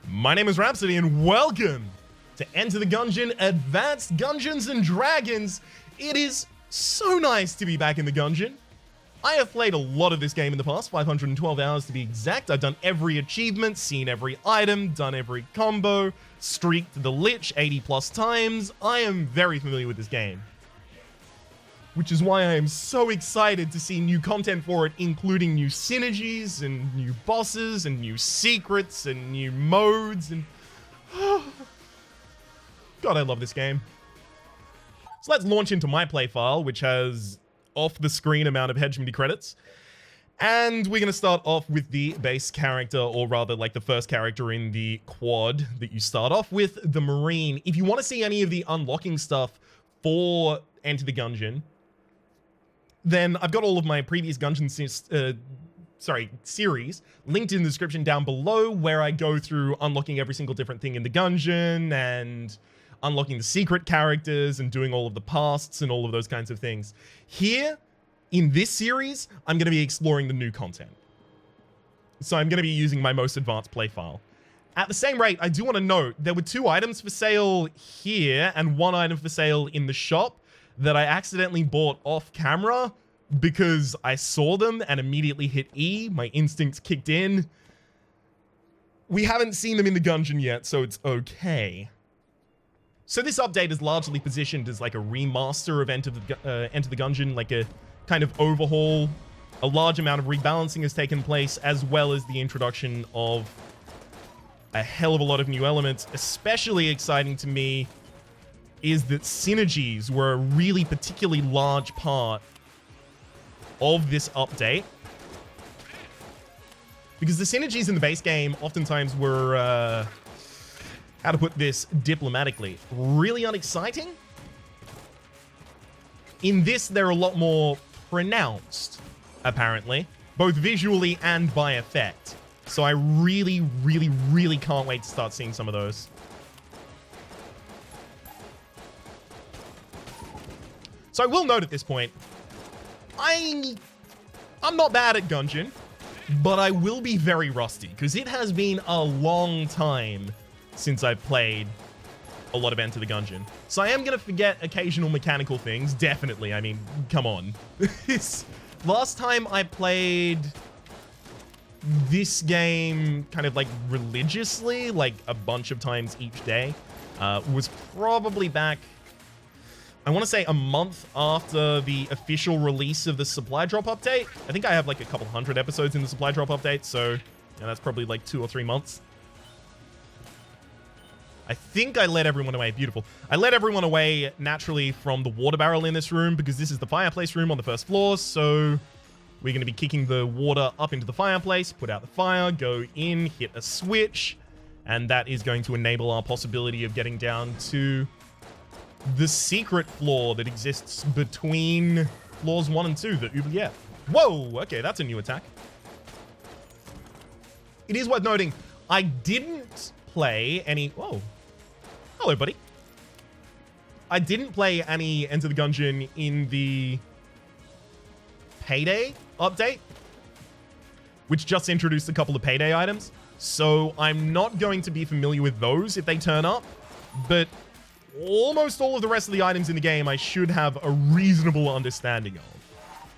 My name is Rhapsody, and welcome to Enter the Gungeon Advanced Gungeons and Dragons. It is so nice to be back in the Gungeon. I have played a lot of this game in the past, 512 hours to be exact. I've done every achievement, seen every item, done every combo, streaked the Lich 80 plus times. I am very familiar with this game, which is why I am so excited to see new content for it, including new synergies and new bosses and new secrets and new modes and... God, I love this game. So let's launch into my play file, which has off-the-screen amount of hegemony credits. And we're going to start off with the base character, or rather like the first character in the quad that you start off with, the Marine. If you want to see any of the unlocking stuff for Enter the Gungeon, then I've got all of my previous Gungeon series linked in the description down below, where I go through unlocking every single different thing in the Gungeon and unlocking the secret characters and doing all of the pasts and all of those kinds of things. Here, in this series, I'm going to be exploring the new content. So I'm going to be using my most advanced play file. At the same rate, I do want to note, there were 2 items for sale here and 1 item for sale in the shop that I accidentally bought off camera because I saw them and immediately hit E. My instincts kicked in. We haven't seen them in the Gungeon yet, so it's okay. So this update is largely positioned as like a remaster of Enter the Gungeon, like a kind of overhaul. A large amount of rebalancing has taken place, as well as the introduction of a hell of a lot of new elements. Especially exciting to me is that synergies were a really particularly large part of this update. Because the synergies in the base game oftentimes were, how to put this diplomatically, really unexciting. In this, they're a lot more pronounced, apparently, both visually and by effect. So I really, really, really can't wait to start seeing some of those. So I will note at this point, I'm not bad at Gungeon, but I will be very rusty, because it has been a long time since I've played a lot of Enter the Gungeon. So I am going to forget occasional mechanical things, definitely. I mean, come on. Last time I played this game kind of like religiously, like a bunch of times each day, was probably back, I want to say, a month after the official release of the supply drop update. I think I have like a couple hundred episodes in the supply drop update, so yeah, that's probably like 2 or 3 months. I think I led everyone away. Beautiful. I led everyone away naturally from the water barrel in this room, because this is the fireplace room on the first floor, so we're going to be kicking the water up into the fireplace, put out the fire, go in, hit a switch, and that is going to enable our possibility of getting down to the secret floor that exists between floors 1 and 2, the oubliette. Whoa, okay, that's a new attack. It is worth noting, I didn't play any... Whoa. Hello, buddy. I didn't play any Enter the Gungeon in the Payday update, which just introduced a couple of Payday items, so I'm not going to be familiar with those if they turn up, but almost all of the rest of the items in the game I should have a reasonable understanding of,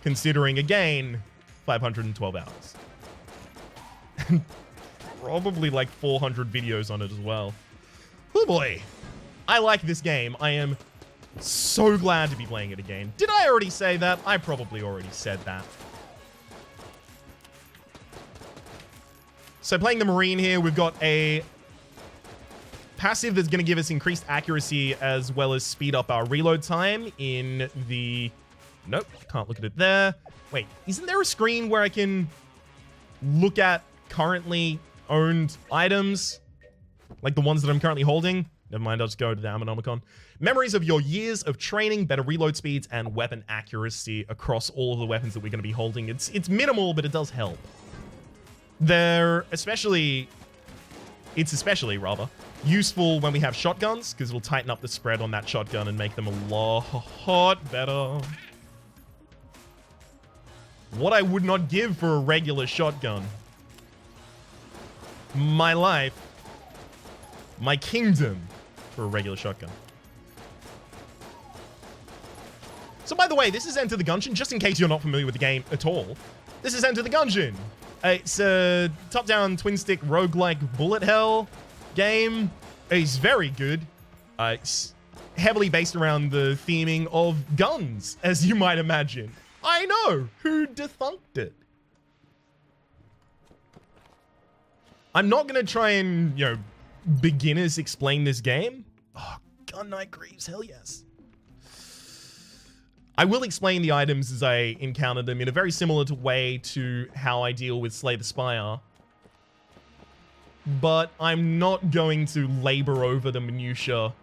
considering, again, 512 hours. And probably like 400 videos on it as well. Oh boy. I like this game. I am so glad to be playing it again. Did I already say that? I probably already said that. So playing the Marine here, we've got a passive that's going to give us increased accuracy as well as speed up our reload time in the... Nope, can't look at it there. Wait, isn't there a screen where I can look at currently owned items? Like the ones that I'm currently holding? Never mind, I'll just go to the Ammonomicon. Memories of your years of training, better reload speeds, and weapon accuracy across all of the weapons that we're going to be holding. It's minimal, but it does help. It's especially useful when we have shotguns, because it'll tighten up the spread on that shotgun and make them a lot better. What I would not give for a regular shotgun. My life. my kingdom for a regular shotgun. So by the way, this is Enter the Gungeon, just in case you're not familiar with the game at all. This is Enter the Gungeon. It's a top-down twin-stick roguelike bullet hell game. It's very good. It's heavily based around the theming of guns, as you might imagine. I know, who defunct it? I'm not going to try and, beginners explain this game. Oh, Gun Knight Greaves, hell yes. I will explain the items as I encounter them in a very similar way to how I deal with Slay the Spire. But I'm not going to labor over the minutiae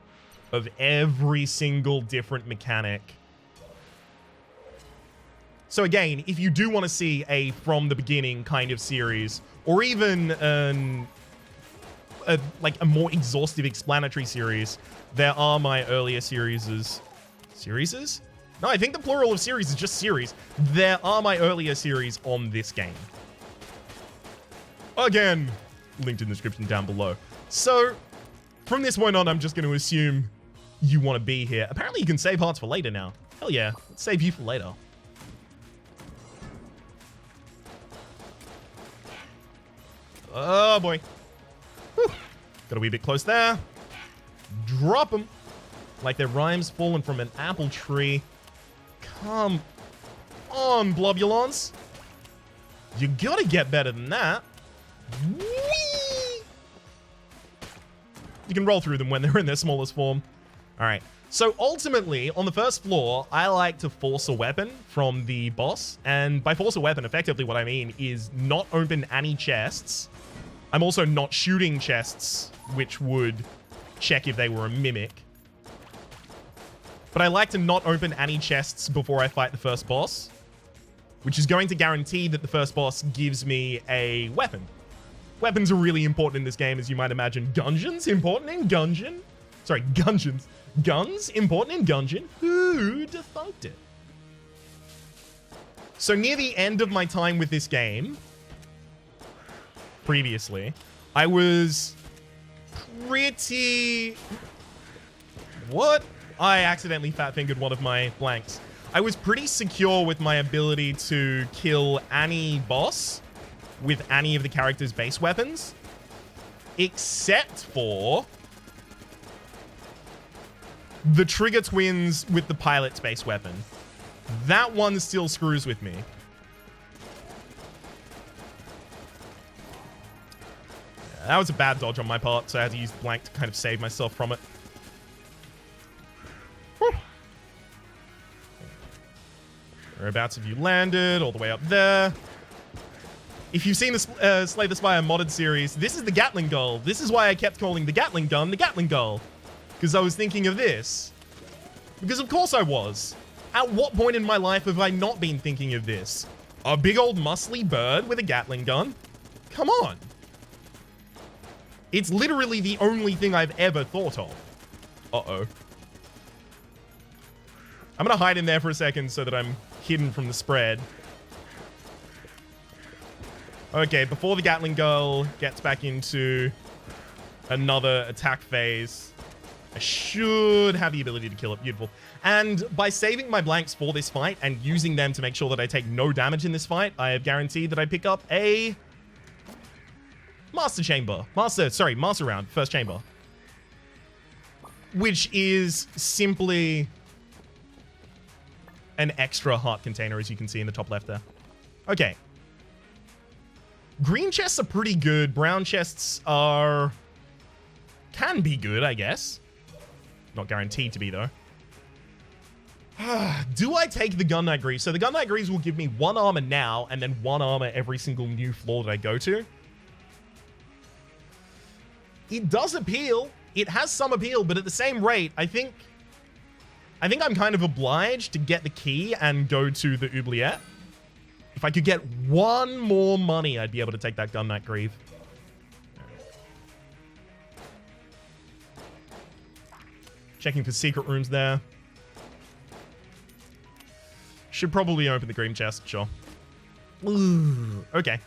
of every single different mechanic. So again, if you do want to see a from the beginning kind of series, or even a more exhaustive explanatory series, there are my earlier series. Series? No, I think the plural of series is just series. There are my earlier series on this game. Again, linked in the description down below. So, from this point on, I'm just going to assume you want to be here. Apparently, you can save hearts for later now. Hell yeah, let's save you for later. Oh boy. Whew. Got a wee bit close there. Drop them. Like they're rhymes falling from an apple tree. Come on, Blobulons. You gotta get better than that. Whee! You can roll through them when they're in their smallest form. Alright. So ultimately, on the first floor, I like to force a weapon from the boss. And by force a weapon, effectively what I mean is not open any chests. I'm also not shooting chests, which would check if they were a mimic. But I like to not open any chests before I fight the first boss, which is going to guarantee that the first boss gives me a weapon. Weapons are really important in this game, as you might imagine. Gungeons important in Gungeon? Sorry, Gungeons. Guns important in Gungeon? Who defunct it? So near the end of my time with this game, previously, I was pretty... What? I accidentally fat-fingered one of my blanks. I was pretty secure with my ability to kill any boss with any of the character's base weapons, except for the Trigger Twins with the pilot's base weapon. That one still screws with me. Yeah, that was a bad dodge on my part, so I had to use blank to kind of save myself from it. Whereabouts have you landed? All the way up there. If you've seen the Slay the Spire modded series, this is the Gatling Gull. This is why I kept calling the Gatling gun the Gatling Gull. Because I was thinking of this. Because of course I was. At what point in my life have I not been thinking of this? A big old muscly bird with a Gatling gun? Come on. It's literally the only thing I've ever thought of. Uh-oh. I'm gonna hide in there for a second so that I'm hidden from the spread. Okay, before the Gatling Girl gets back into another attack phase, I should have the ability to kill it. Beautiful. And by saving my blanks for this fight and using them to make sure that I take no damage in this fight, I have guaranteed that I pick up a Master Chamber. Master Round, first chamber. Which is simply an extra heart container, as you can see in the top left there. Okay. Green chests are pretty good. Brown chests are... can be good, I guess. Not guaranteed to be, though. Do I take the Gun Knight Greaves? So the Gun Knight Greaves will give me 1 armor now, and then 1 armor every single new floor that I go to. It does appeal. It has some appeal, but at the same rate, I think I'm kind of obliged to get the key and go to the oubliette. If I could get 1 more money, I'd be able to take that Gun Knight Greave. Checking for secret rooms there. Should probably open the green chest, sure. Ooh, okay.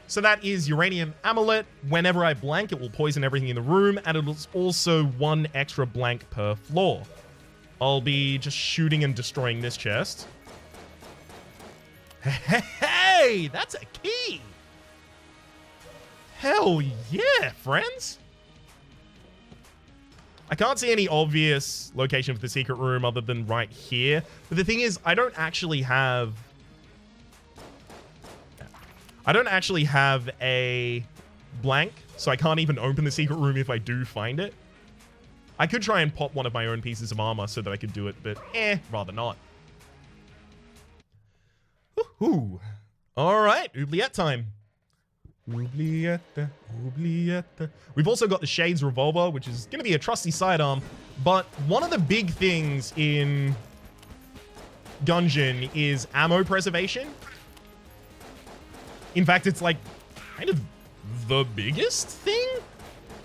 So that is Uranium Amulet. Whenever I blank, it will poison everything in the room, and it is also 1 extra blank per floor. I'll be just shooting and destroying this chest. Hey, that's a key! Hell yeah, friends! I can't see any obvious location for the secret room other than right here. But the thing is, I don't actually have a blank, so I can't even open the secret room if I do find it. I could try and pop one of my own pieces of armor so that I could do it, but rather not. Woohoo! Alright, oubliette time. Oubliette, oubliette. We've also got the Shades Revolver, which is going to be a trusty sidearm, but one of the big things in Gungeon is ammo preservation. In fact, it's like kind of the biggest thing.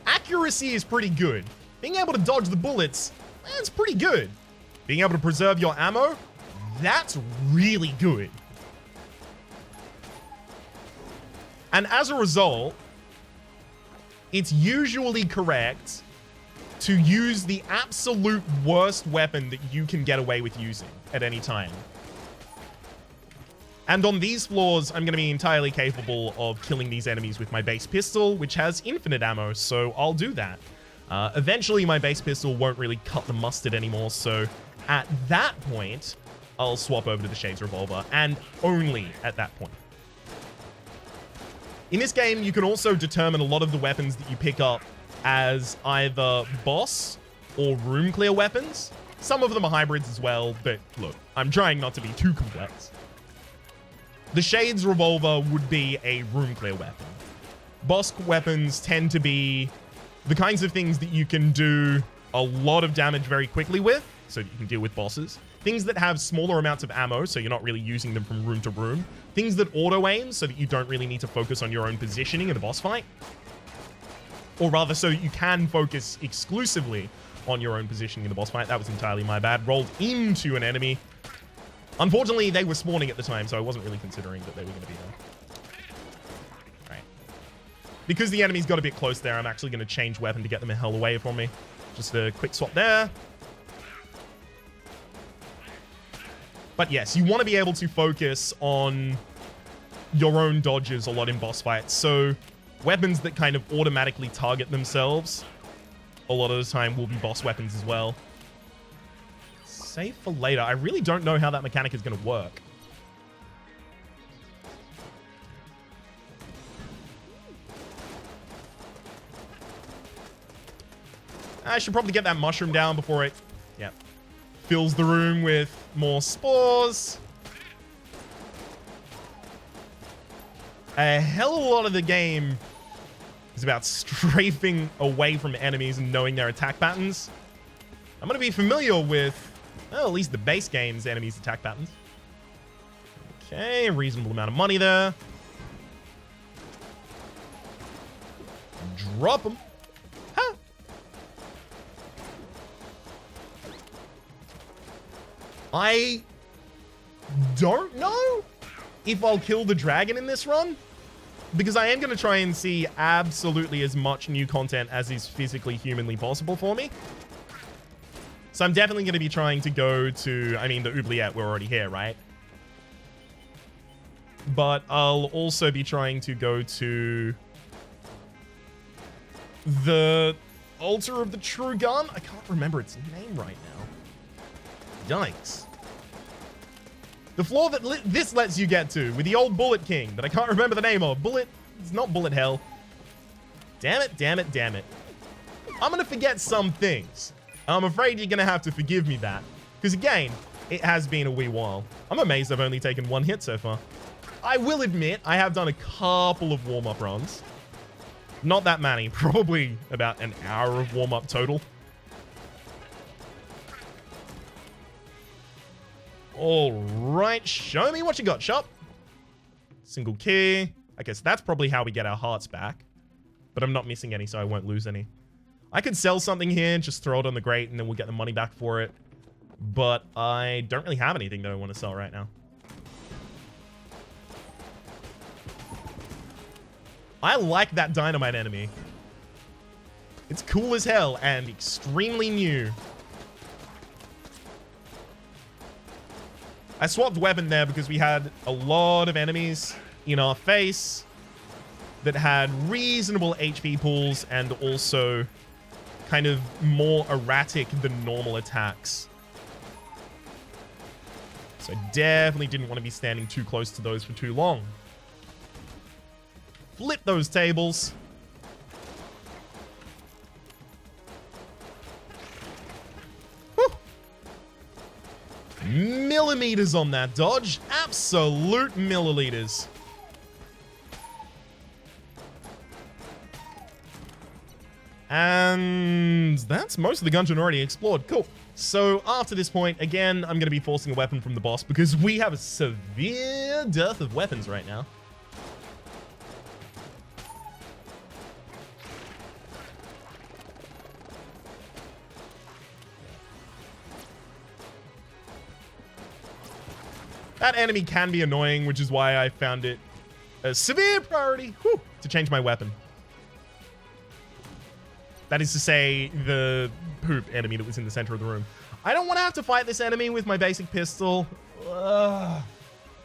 Accuracy is pretty good. Being able to dodge the bullets, that's pretty good. Being able to preserve your ammo, that's really good. And as a result, it's usually correct to use the absolute worst weapon that you can get away with using at any time. And on these floors, I'm going to be entirely capable of killing these enemies with my base pistol, which has infinite ammo, so I'll do that. Eventually, my base pistol won't really cut the mustard anymore, so at that point, I'll swap over to the Shades Revolver, and only at that point. In this game, you can also determine a lot of the weapons that you pick up as either boss or room clear weapons. Some of them are hybrids as well, but look, I'm trying not to be too complex. The Shades Revolver would be a room clear weapon. Boss weapons tend to be the kinds of things that you can do a lot of damage very quickly with, so that you can deal with bosses. Things that have smaller amounts of ammo, so you're not really using them from room to room. Things that auto-aim, so that you don't really need to focus on your own positioning in a boss fight. Or rather, so you can focus exclusively on your own positioning in the boss fight. That was entirely my bad. Rolled into an enemy. Unfortunately, they were spawning at the time, so I wasn't really considering that they were going to be there. Alright. Because the enemy's got a bit close there, I'm actually going to change weapon to get them the hell away from me. Just a quick swap there. But yes, you want to be able to focus on your own dodges a lot in boss fights. So weapons that kind of automatically target themselves a lot of the time will be boss weapons as well. Save for later. I really don't know how that mechanic is going to work. I should probably get that mushroom down before it... Yep. Fills the room with more spores. A hell of a lot of the game is about strafing away from enemies and knowing their attack patterns. I'm going to be familiar with, well, at least the base game's enemies' attack patterns. Okay, a reasonable amount of money there. Drop them. Huh. I don't know if I'll kill the dragon in this run, because I am going to try and see absolutely as much new content as is physically humanly possible for me. So I'm definitely going to be trying to go to, I mean, the oubliette, we're already here, right? But I'll also be trying to go to the altar of the true gun. I can't remember its name right now. Yikes. The floor that this lets you get to with the old Bullet King that I can't remember the name of. It's not Bullet Hell. Damn it, damn it, damn it. I'm going to forget some things. I'm afraid you're going to have to forgive me that. Because again, it has been a wee while. I'm amazed I've only taken one hit so far. I will admit, I have done a couple of warm-up runs. Not that many. Probably about an hour of warm-up total. All right, show me what you got, shop. Single key. I guess that's probably how we get our hearts back. But I'm not missing any, so I won't lose any. I could sell something here, just throw it on the grate, and then we'll get the money back for it. But I don't really have anything that I want to sell right now. I like that dynamite enemy. It's cool as hell and extremely new. I swapped weapon there because we had a lot of enemies in our face that had reasonable HP pools and also kind of more erratic than normal attacks. So I definitely didn't want to be standing too close to those for too long. Flip those tables. Woo. Millimeters on that dodge. Absolute milliliters. And that's most of the Gungeon already explored. Cool. So after this point, again, I'm going to be forcing a weapon from the boss because we have a severe dearth of weapons right now. That enemy can be annoying, which is why I found it a severe priority to change my weapon. That is to say, the poop enemy that was in the center of the room. I don't want to have to fight this enemy with my basic pistol. I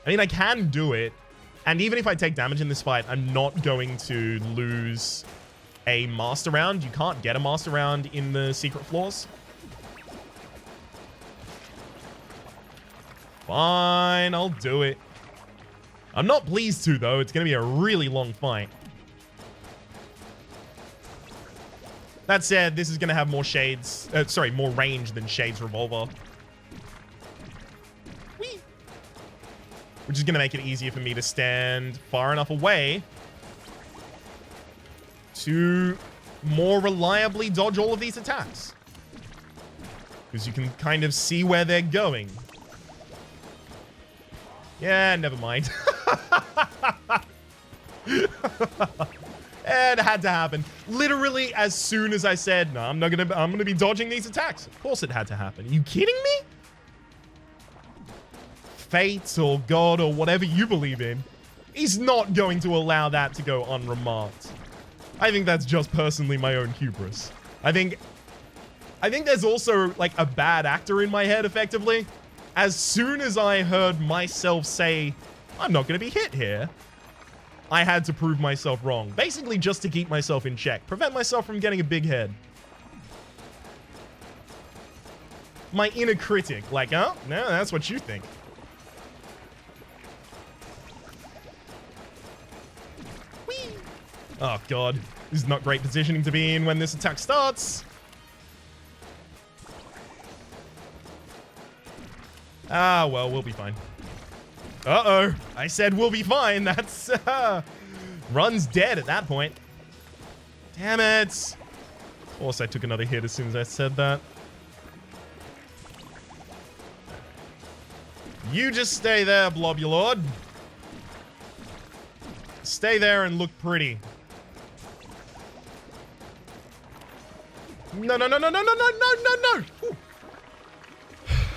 mean, I can do it. And even if I take damage in this fight, I'm not going to lose a master round. You can't get a master round in the secret floors. Fine, I'll do it. I'm not pleased to, though. It's going to be a really long fight. That said, this is going to have more shades... more range than Shade's revolver. Whee! Which is going to make it easier for me to stand far enough away to more reliably dodge all of these attacks. Because you can kind of see where they're going. Yeah, never mind. It had to happen. Literally, as soon as I said, no, I'm gonna be dodging these attacks. Of course it had to happen. Are you kidding me? Fate or God or whatever you believe in is not going to allow that to go unremarked. I think that's just personally my own hubris. I think there's also like a bad actor in my head, effectively. As soon as I heard myself say, I'm not going to be hit here, I had to prove myself wrong. Basically just to keep myself in check. Prevent myself from getting a big head. My inner critic. Like, oh, no, that's what you think. Whee! Oh, God. This is not great positioning to be in when this attack starts. Ah, well, we'll be fine. Uh-oh. I said we'll be fine. That's, Run's dead at that point. Damn it. Of course, I took another hit as soon as I said that. You just stay there, Blobulord. Stay there and look pretty. No, no, no, no, no, no, no, no, no, no! Ooh.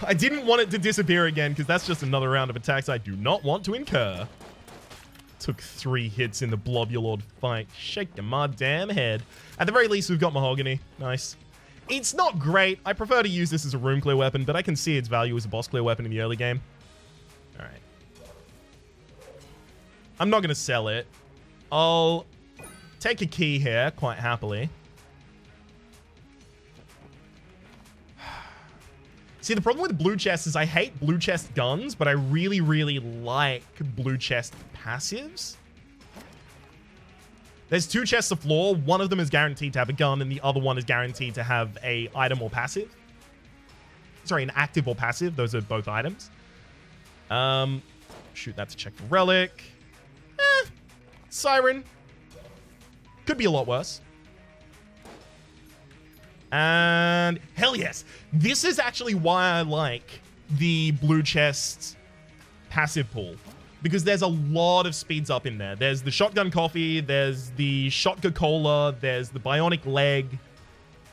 I didn't want it to disappear again, because that's just another round of attacks I do not want to incur. Took 3 hits in the Blobulord fight. Shake my damn head. At the very least, we've got Mahogany. Nice. It's not great. I prefer to use this as a room clear weapon, but I can see its value as a boss clear weapon in the early game. Alright. I'm not going to sell it. I'll take a key here, quite happily. See, the problem with blue chests is I hate blue chest guns, but I really, really like blue chest passives. There's 2 chests of floor. One of them is guaranteed to have a gun, and the other one is guaranteed to have a item or passive. Sorry, an active or passive. Those are both items. Shoot that to check the relic. Siren. Could be a lot worse. And hell yes, this is actually why I like the blue chest passive pool, because there's a lot of speeds up in there. There's the shotgun coffee, there's the shotgun cola, there's the bionic leg.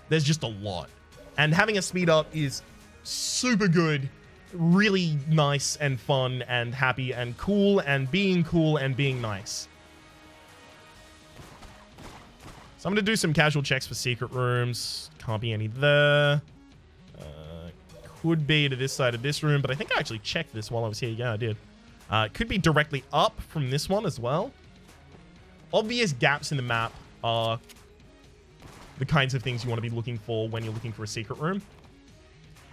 There's just a lot, and having a speed up is super good, really nice and fun and happy and cool and being nice. So I'm going to do some casual checks for secret rooms. Can't be any there. Could be to this side of this room, but I think I actually checked this while I was here. Yeah, I did. Could be directly up from this one as well. Obvious gaps in the map are the kinds of things you want to be looking for when you're looking for a secret room.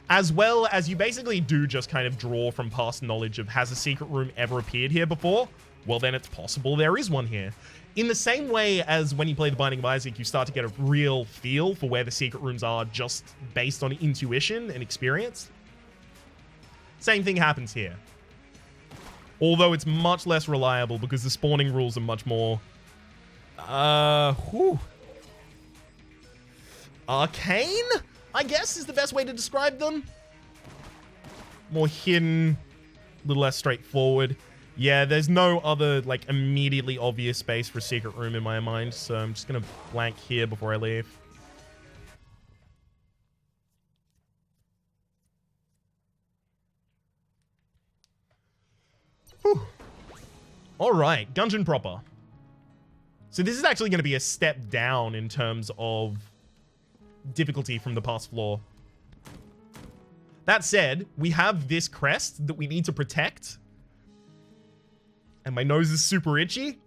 As well as you basically do just kind of draw from past knowledge of, has a secret room ever appeared here before? Well, then it's possible there is one here. In the same way as when you play The Binding of Isaac, you start to get a real feel for where the secret rooms are just based on intuition and experience. Same thing happens here. Although it's much less reliable because the spawning rules are much more... arcane, I guess, is the best way to describe them. More hidden, a little less straightforward. Yeah, there's no other, like, immediately obvious space for a secret room in my mind, so I'm just gonna blank here before I leave. Whew. Alright, Gungeon proper. So this is actually going to be a step down in terms of difficulty from the past floor. That said, we have this crest that we need to protect. And my nose is super itchy.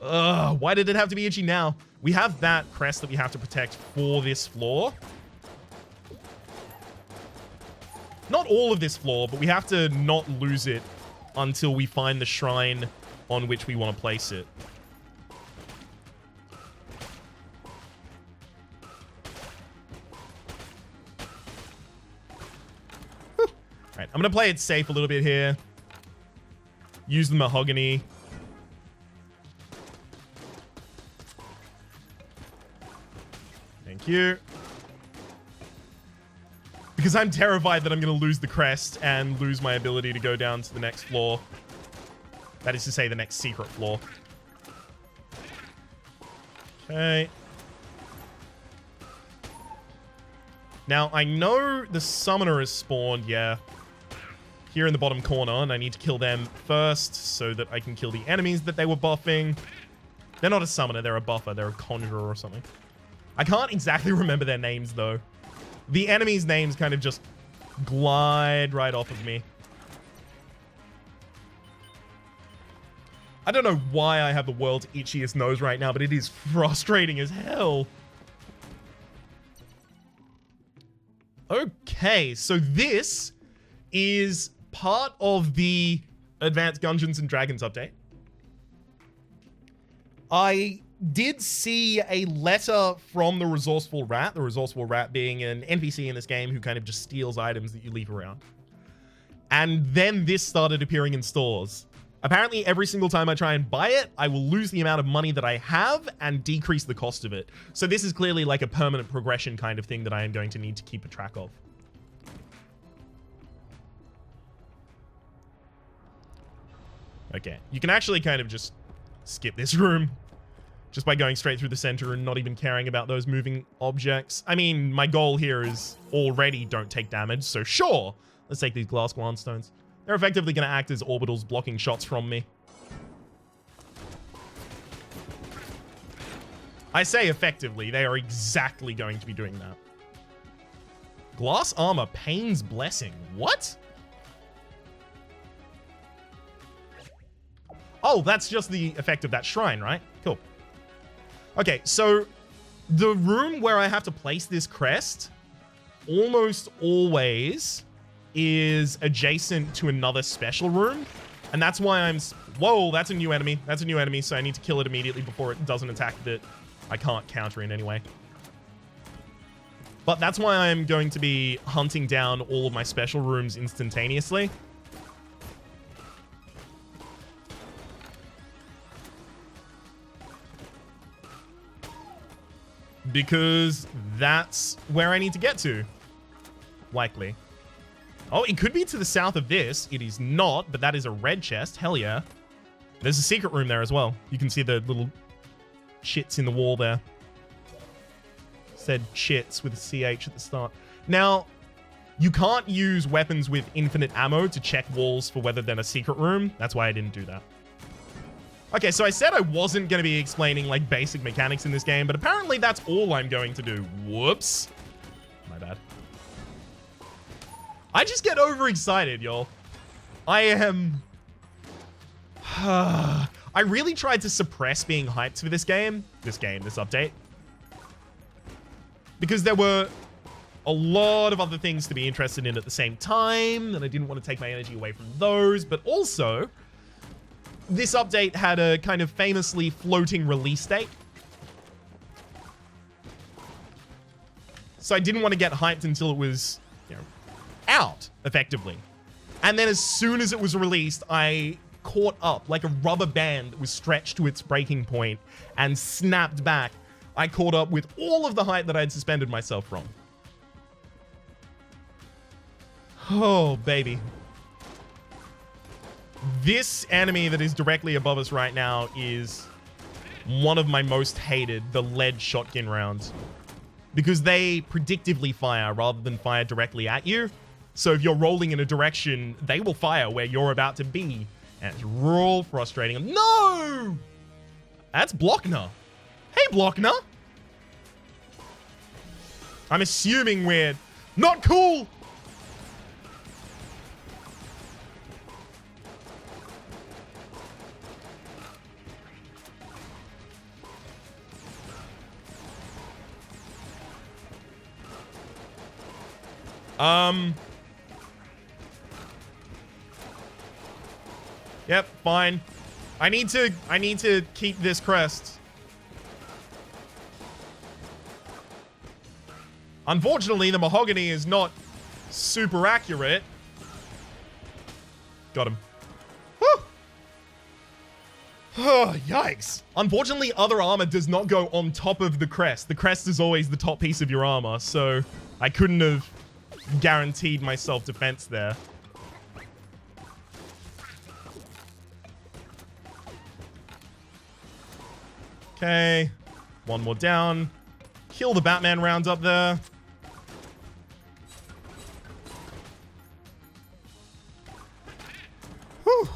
Ugh, why did it have to be itchy now? We have that crest that we have to protect for this floor. Not all of this floor, but we have to not lose it until we find the shrine on which we want to place it. Alright, I'm going to play it safe a little bit here. Use the mahogany. Thank you. Because I'm terrified that I'm going to lose the crest and lose my ability to go down to the next floor. That is to say, the next secret floor. Okay. Now, I know the summoner is spawned, yeah, here in the bottom corner, and I need to kill them first so that I can kill the enemies that they were buffing. They're not a summoner, they're a buffer. They're a conjurer or something. I can't exactly remember their names, though. The enemies' names kind of just glide right off of me. I don't know why I have the world's itchiest nose right now, but it is frustrating as hell. Okay, so this is part of the Advanced Gungeons and Dragons update. I did see a letter from the Resourceful Rat, the Resourceful Rat being an NPC in this game who kind of just steals items that you leave around. And then this started appearing in stores. Apparently, every single time I try and buy it, I will lose the amount of money that I have and decrease the cost of it. So this is clearly like a permanent progression kind of thing that I am going to need to keep a track of. Okay, you can actually kind of just skip this room just by going straight through the center and not even caring about those moving objects. I mean, my goal here is already don't take damage, so sure, let's take these glass grindstones. They're effectively going to act as orbitals blocking shots from me. I say effectively, they are exactly going to be doing that. Glass armor, Pain's Blessing. What? Oh, that's just the effect of that shrine, right? Cool. Okay, so the room where I have to place this crest almost always is adjacent to another special room, and that's why I'm... Whoa, that's a new enemy. That's a new enemy, so I need to kill it immediately before it does an attack that I can't counter in any way. But that's why I'm going to be hunting down all of my special rooms instantaneously. Because that's where I need to get to. Likely. Oh, it could be to the south of this. It is not, but that is a red chest. Hell yeah. There's a secret room there as well. You can see the little chits in the wall there. Said chits with a CH at the start. Now, you can't use weapons with infinite ammo to check walls for whether they're a secret room. That's why I didn't do that. Okay, so I said I wasn't going to be explaining, like, basic mechanics in this game, but apparently that's all I'm going to do. Whoops. My bad. I just get overexcited, y'all. I am... I really tried to suppress being hyped for this game. This update. Because there were a lot of other things to be interested in at the same time, and I didn't want to take my energy away from those, but also... this update had a kind of famously floating release date. So I didn't want to get hyped until it was, you know, out, effectively. And then as soon as it was released, I caught up like a rubber band that was stretched to its breaking point and snapped back. I caught up with all of the hype that I had suspended myself from. Oh, baby. This enemy that is directly above us right now is one of my most hated, the lead shotgun rounds. Because they predictively fire rather than fire directly at you. So if you're rolling in a direction, they will fire where you're about to be. And it's real frustrating. No! That's Blockner. Hey, Blockner. I'm assuming we're not cool. Yep, fine. I need to keep this crest. Unfortunately, the mahogany is not super accurate. Got him. Whew. Oh, yikes. Unfortunately, other armor does not go on top of the crest. The crest is always the top piece of your armor, so I couldn't have guaranteed my self-defense there. Okay. One more down. Kill the Batman rounds up there. Whew.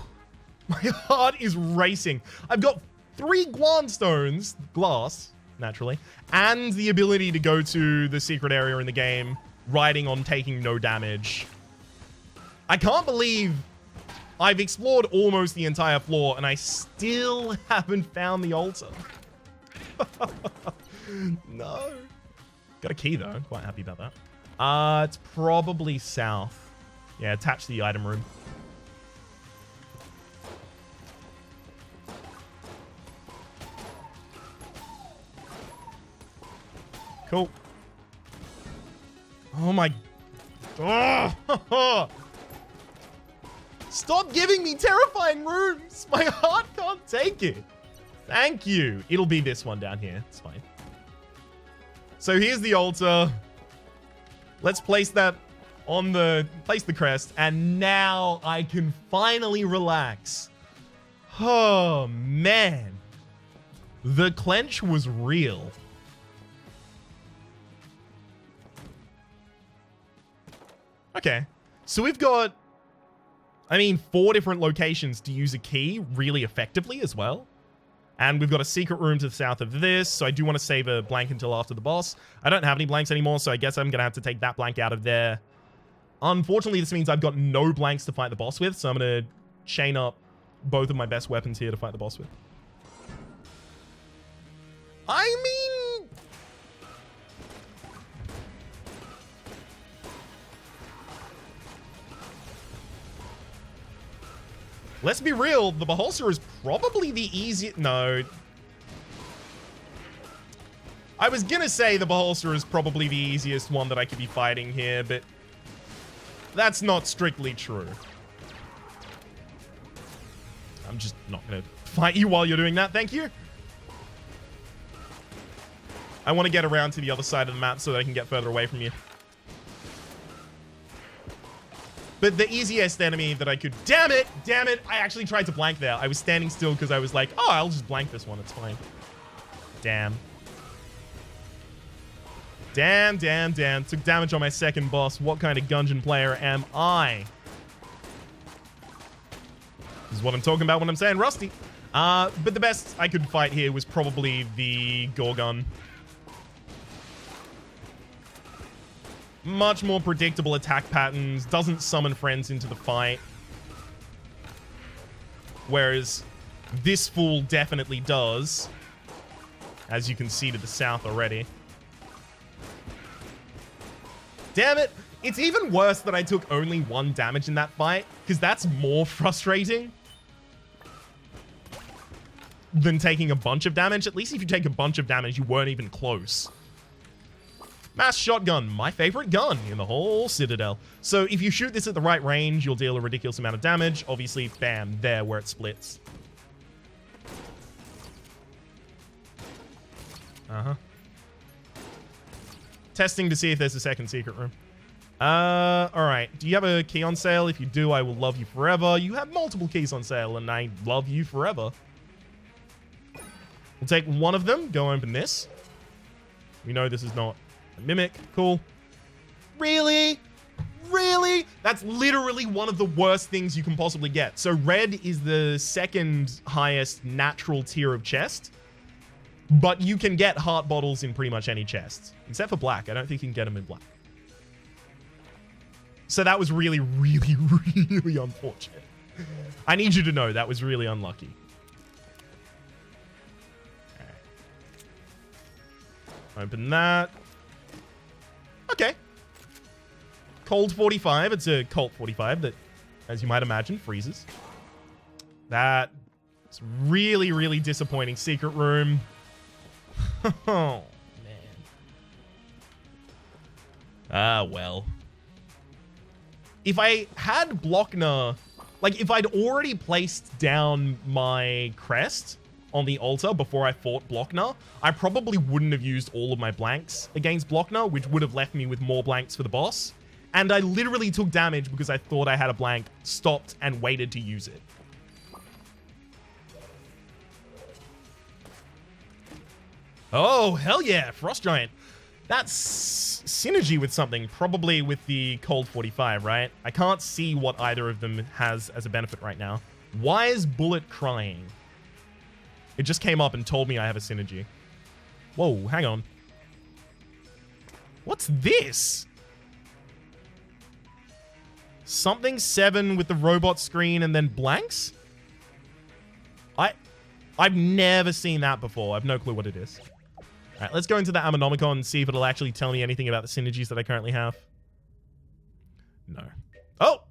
My heart is racing. I've got 3 Guan stones, glass, naturally, and the ability to go to the secret area in the game, riding on taking no damage. I can't believe I've explored almost the entire floor and I still haven't found the altar. No. Got a key though. Quite happy about that. It's probably south. Yeah, attached to the item room. Cool. Oh my... Oh! Stop giving me terrifying rooms! My heart can't take it. Thank you. It'll be this one down here. It's fine. So here's the altar. Let's place that on the... place the crest. And now I can finally relax. Oh, man. The clench was real. Okay. So we've got... I mean, 4 different locations to use a key really effectively as well. And we've got a secret room to the south of this, so I do want to save a blank until after the boss. I don't have any blanks anymore, so I guess I'm going to have to take that blank out of there. Unfortunately, this means I've got no blanks to fight the boss with, so I'm going to chain up both of my best weapons here to fight the boss with. I mean... let's be real, the Beholster is probably the easiest... No. I was gonna say the Beholster is probably the easiest one that I could be fighting here, but that's not strictly true. I'm just not gonna fight you while you're doing that, thank you. I want to get around to the other side of the map so that I can get further away from you. But the easiest enemy that I could... Damn it! Damn it! I actually tried to blank there. I was standing still because I was like, oh, I'll just blank this one. It's fine. Damn. Damn, damn, damn. Took damage on my second boss. What kind of Gungeon player am I? This is what I'm talking about when I'm saying rusty. But the best I could fight here was probably the Gorgon. Much more predictable attack patterns, doesn't summon friends into the fight. Whereas this fool definitely does, as you can see to the south already. Damn it! It's even worse that I took only 1 damage in that fight, because that's more frustrating than taking a bunch of damage. At least if you take a bunch of damage, you weren't even close. Mass shotgun, my favorite gun in the whole Citadel. So if you shoot this at the right range, you'll deal a ridiculous amount of damage. Obviously, bam, there where it splits. Testing to see if there's a second secret room. Alright. Do you have a key on sale? If you do, I will love you forever. You have multiple keys on sale, and I love you forever. We'll take one of them. Go open this. We know this is not a mimic. Cool. Really? Really? That's literally one of the worst things you can possibly get. So red is the second highest natural tier of chest. But you can get heart bottles in pretty much any chest. Except for black. I don't think you can get them in black. So that was really, really, really unfortunate. I need you to know that was really unlucky. Right. Open that. Okay. Cold 45. It's a Colt 45 that, as you might imagine, freezes. That's really, really disappointing. Secret room. Oh, man. Ah, well. If I had Blockner, like if I'd already placed down my crest on the altar before I fought Blockner, I probably wouldn't have used all of my blanks against Blockner, which would have left me with more blanks for the boss. And I literally took damage because I thought I had a blank, stopped, and waited to use it. Oh, hell yeah, Frost Giant. That's synergy with something, probably with the Cold 45, right? I can't see what either of them has as a benefit right now. Why is Bullet crying? It just came up and told me I have a synergy. Whoa, hang on. What's this? Something 7 with the robot screen and then blanks? I've never seen that before. I have no clue what it is. All right, let's go into the Ammonomicon and see if it'll actually tell me anything about the synergies that I currently have. No. Oh!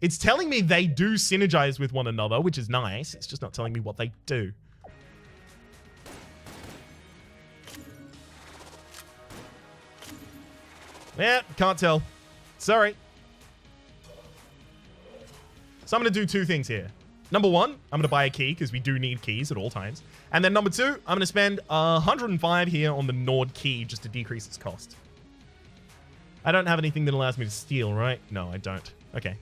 It's telling me they do synergize with one another, which is nice. It's just not telling me what they do. Yeah, can't tell. Sorry. So I'm going to do 2 things here. Number 1, I'm going to buy a key because we do need keys at all times. And then number 2, I'm going to spend 105 here on the Nord key just to decrease its cost. I don't have anything that allows me to steal, right? No, I don't. Okay.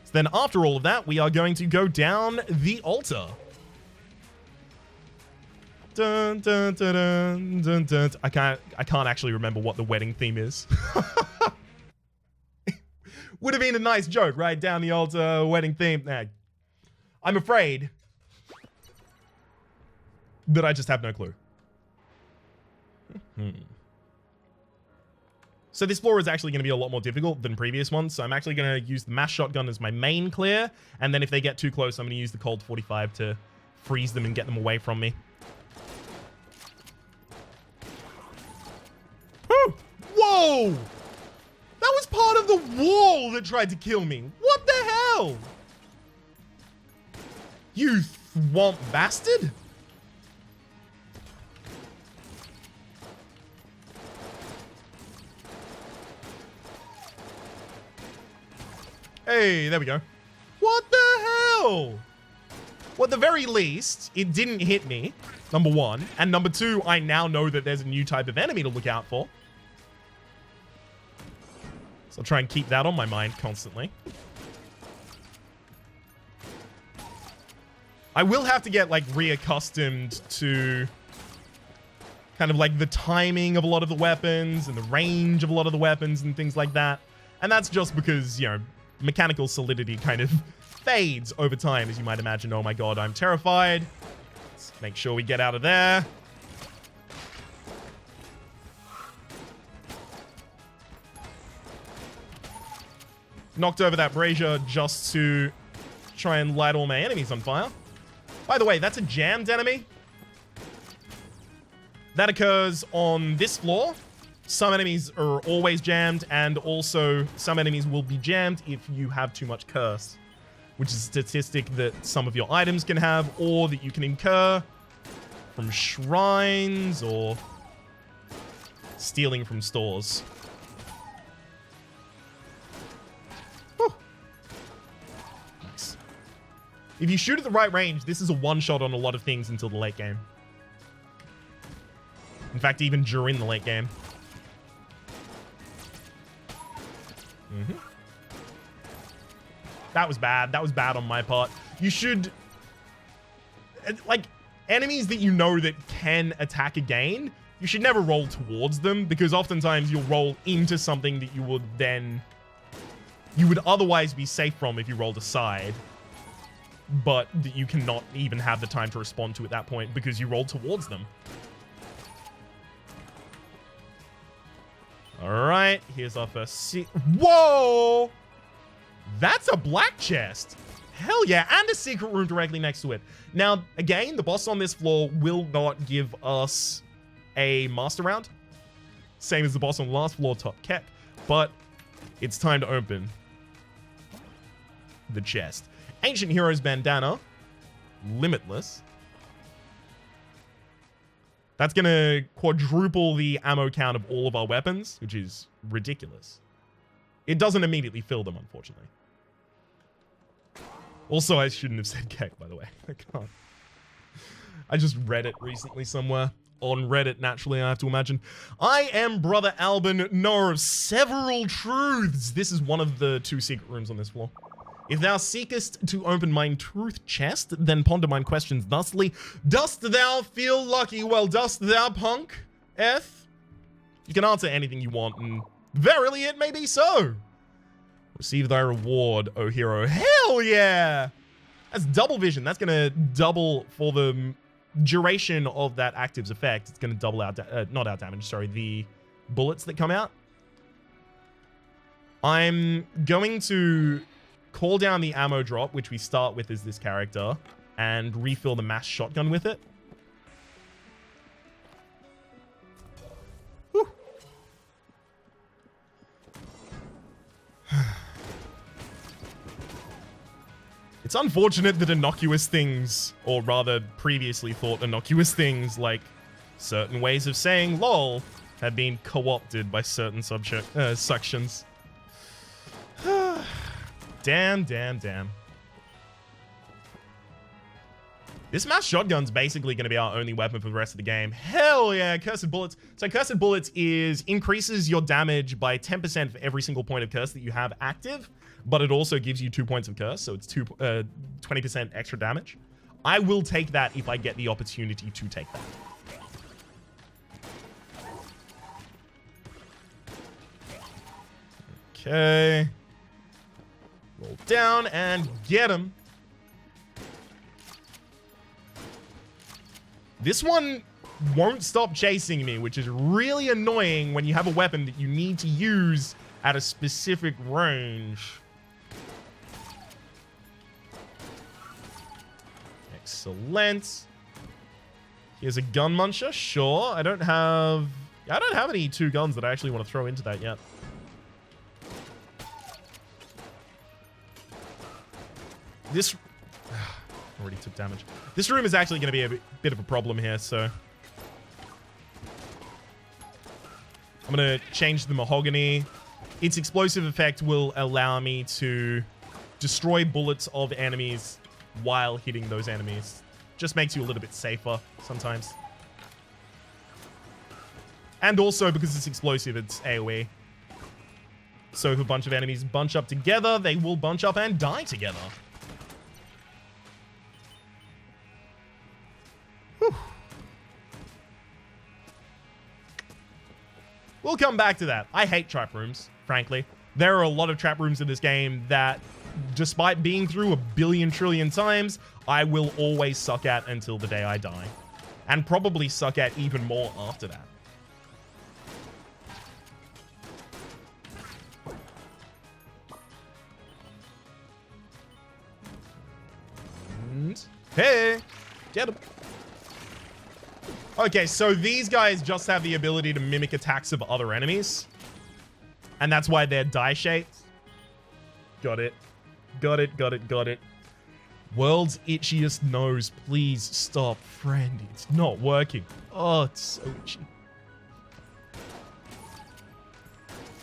So then after all of that, we are going to go down the altar. Dun, dun, dun, dun, dun, dun. I can't actually remember what the wedding theme is. Would have been a nice joke, right? Down the altar, wedding theme. Nah, I'm afraid that I just have no clue. So this floor is actually going to be a lot more difficult than previous ones. So I'm actually going to use the mass shotgun as my main clear. And then if they get too close, I'm going to use the Cold 45 to freeze them and get them away from me. Oh, whoa! That was part of the wall that tried to kill me. What the hell? You thwomp bastard! Hey, there we go. What the hell? Well, at the very least, it didn't hit me, number 1. And number 2, I now know that there's a new type of enemy to look out for. So I'll try and keep that on my mind constantly. I will have to get, like, reaccustomed to kind of, like, the timing of a lot of the weapons and the range of a lot of the weapons and things like that. And that's just because, you know, mechanical solidity kind of fades over time, as you might imagine. Oh my god, I'm terrified. Let's make sure we get out of there. Knocked over that brazier just to try and light all my enemies on fire. By the way, that's a jammed enemy. That occurs on this floor. Some enemies are always jammed, and also some enemies will be jammed if you have too much curse, which is a statistic that some of your items can have, or that you can incur from shrines or stealing from stores. Whew. Nice. If you shoot at the right range, this is a one-shot on a lot of things until the late game. In fact, even during the late game. That was bad. That was bad on my part. You should... Like, enemies that you know that can attack again, you should never roll towards them, because oftentimes you'll roll into something that you would then... You would otherwise be safe from if you rolled aside, but that you cannot even have the time to respond to at that point because you rolled towards them. Alright, here's our first Whoa! That's a black chest. Hell yeah, and a secret room directly next to it. Now, again, the boss on this floor will not give us a master round. Same as the boss on the last floor, Top Keck. But it's time to open the chest. Ancient Heroes Bandana. Limitless. That's going to quadruple the ammo count of all of our weapons, which is ridiculous. It doesn't immediately fill them, unfortunately. Also, I shouldn't have said Keck, by the way. I can't. I just read it recently somewhere. On Reddit, naturally, I have to imagine. I am Brother Albin, knower of several truths. This is one of the 2 secret rooms on this floor. If thou seekest to open mine truth chest, then ponder mine questions thusly. Dost thou feel lucky? Well, dost thou, punk? Eth? You can answer anything you want, and verily it may be so. Receive thy reward, O hero. Hell yeah! That's double vision. That's gonna double for the duration of that active's effect. It's gonna double our, not our damage, sorry, the bullets that come out. I'm going to call down the ammo drop, which we start with as this character, and refill the mass shotgun with it. Whew. It's unfortunate that innocuous things, or rather previously thought innocuous things, like certain ways of saying lol, have been co-opted by certain sections. Damn, damn, damn. This mass shotgun's basically going to be our only weapon for the rest of the game. Hell yeah, Cursed Bullets. So Cursed Bullets increases your damage by 10% for every single point of curse that you have active, but it also gives you 2 points of curse, so it's 20% extra damage. I will take that if I get the opportunity to take that. Okay. Roll down and get him. This one won't stop chasing me, which is really annoying when you have a weapon that you need to use at a specific range. Excellent. Here's a gun muncher. Sure. I don't have any 2 guns that I actually want to throw into that yet. This already took damage. This room is actually going to be a bit of a problem here, so I'm going to change the mahogany. Its explosive effect will allow me to destroy bullets of enemies while hitting those enemies. Just makes you a little bit safer sometimes. And also, because it's explosive, it's AoE. So if a bunch of enemies bunch up together, they will bunch up and die together. Whew. We'll come back to that. I hate trap rooms, frankly. There are a lot of trap rooms in this game that despite being through a billion trillion times, I will always suck at until the day I die. And probably suck at even more after that. And hey, get him. Okay, so these guys just have the ability to mimic attacks of other enemies. And that's why they're die-shaped. Got it. Got it, got it, got it. World's itchiest nose, please stop, friend. It's not working. Oh, it's so itchy.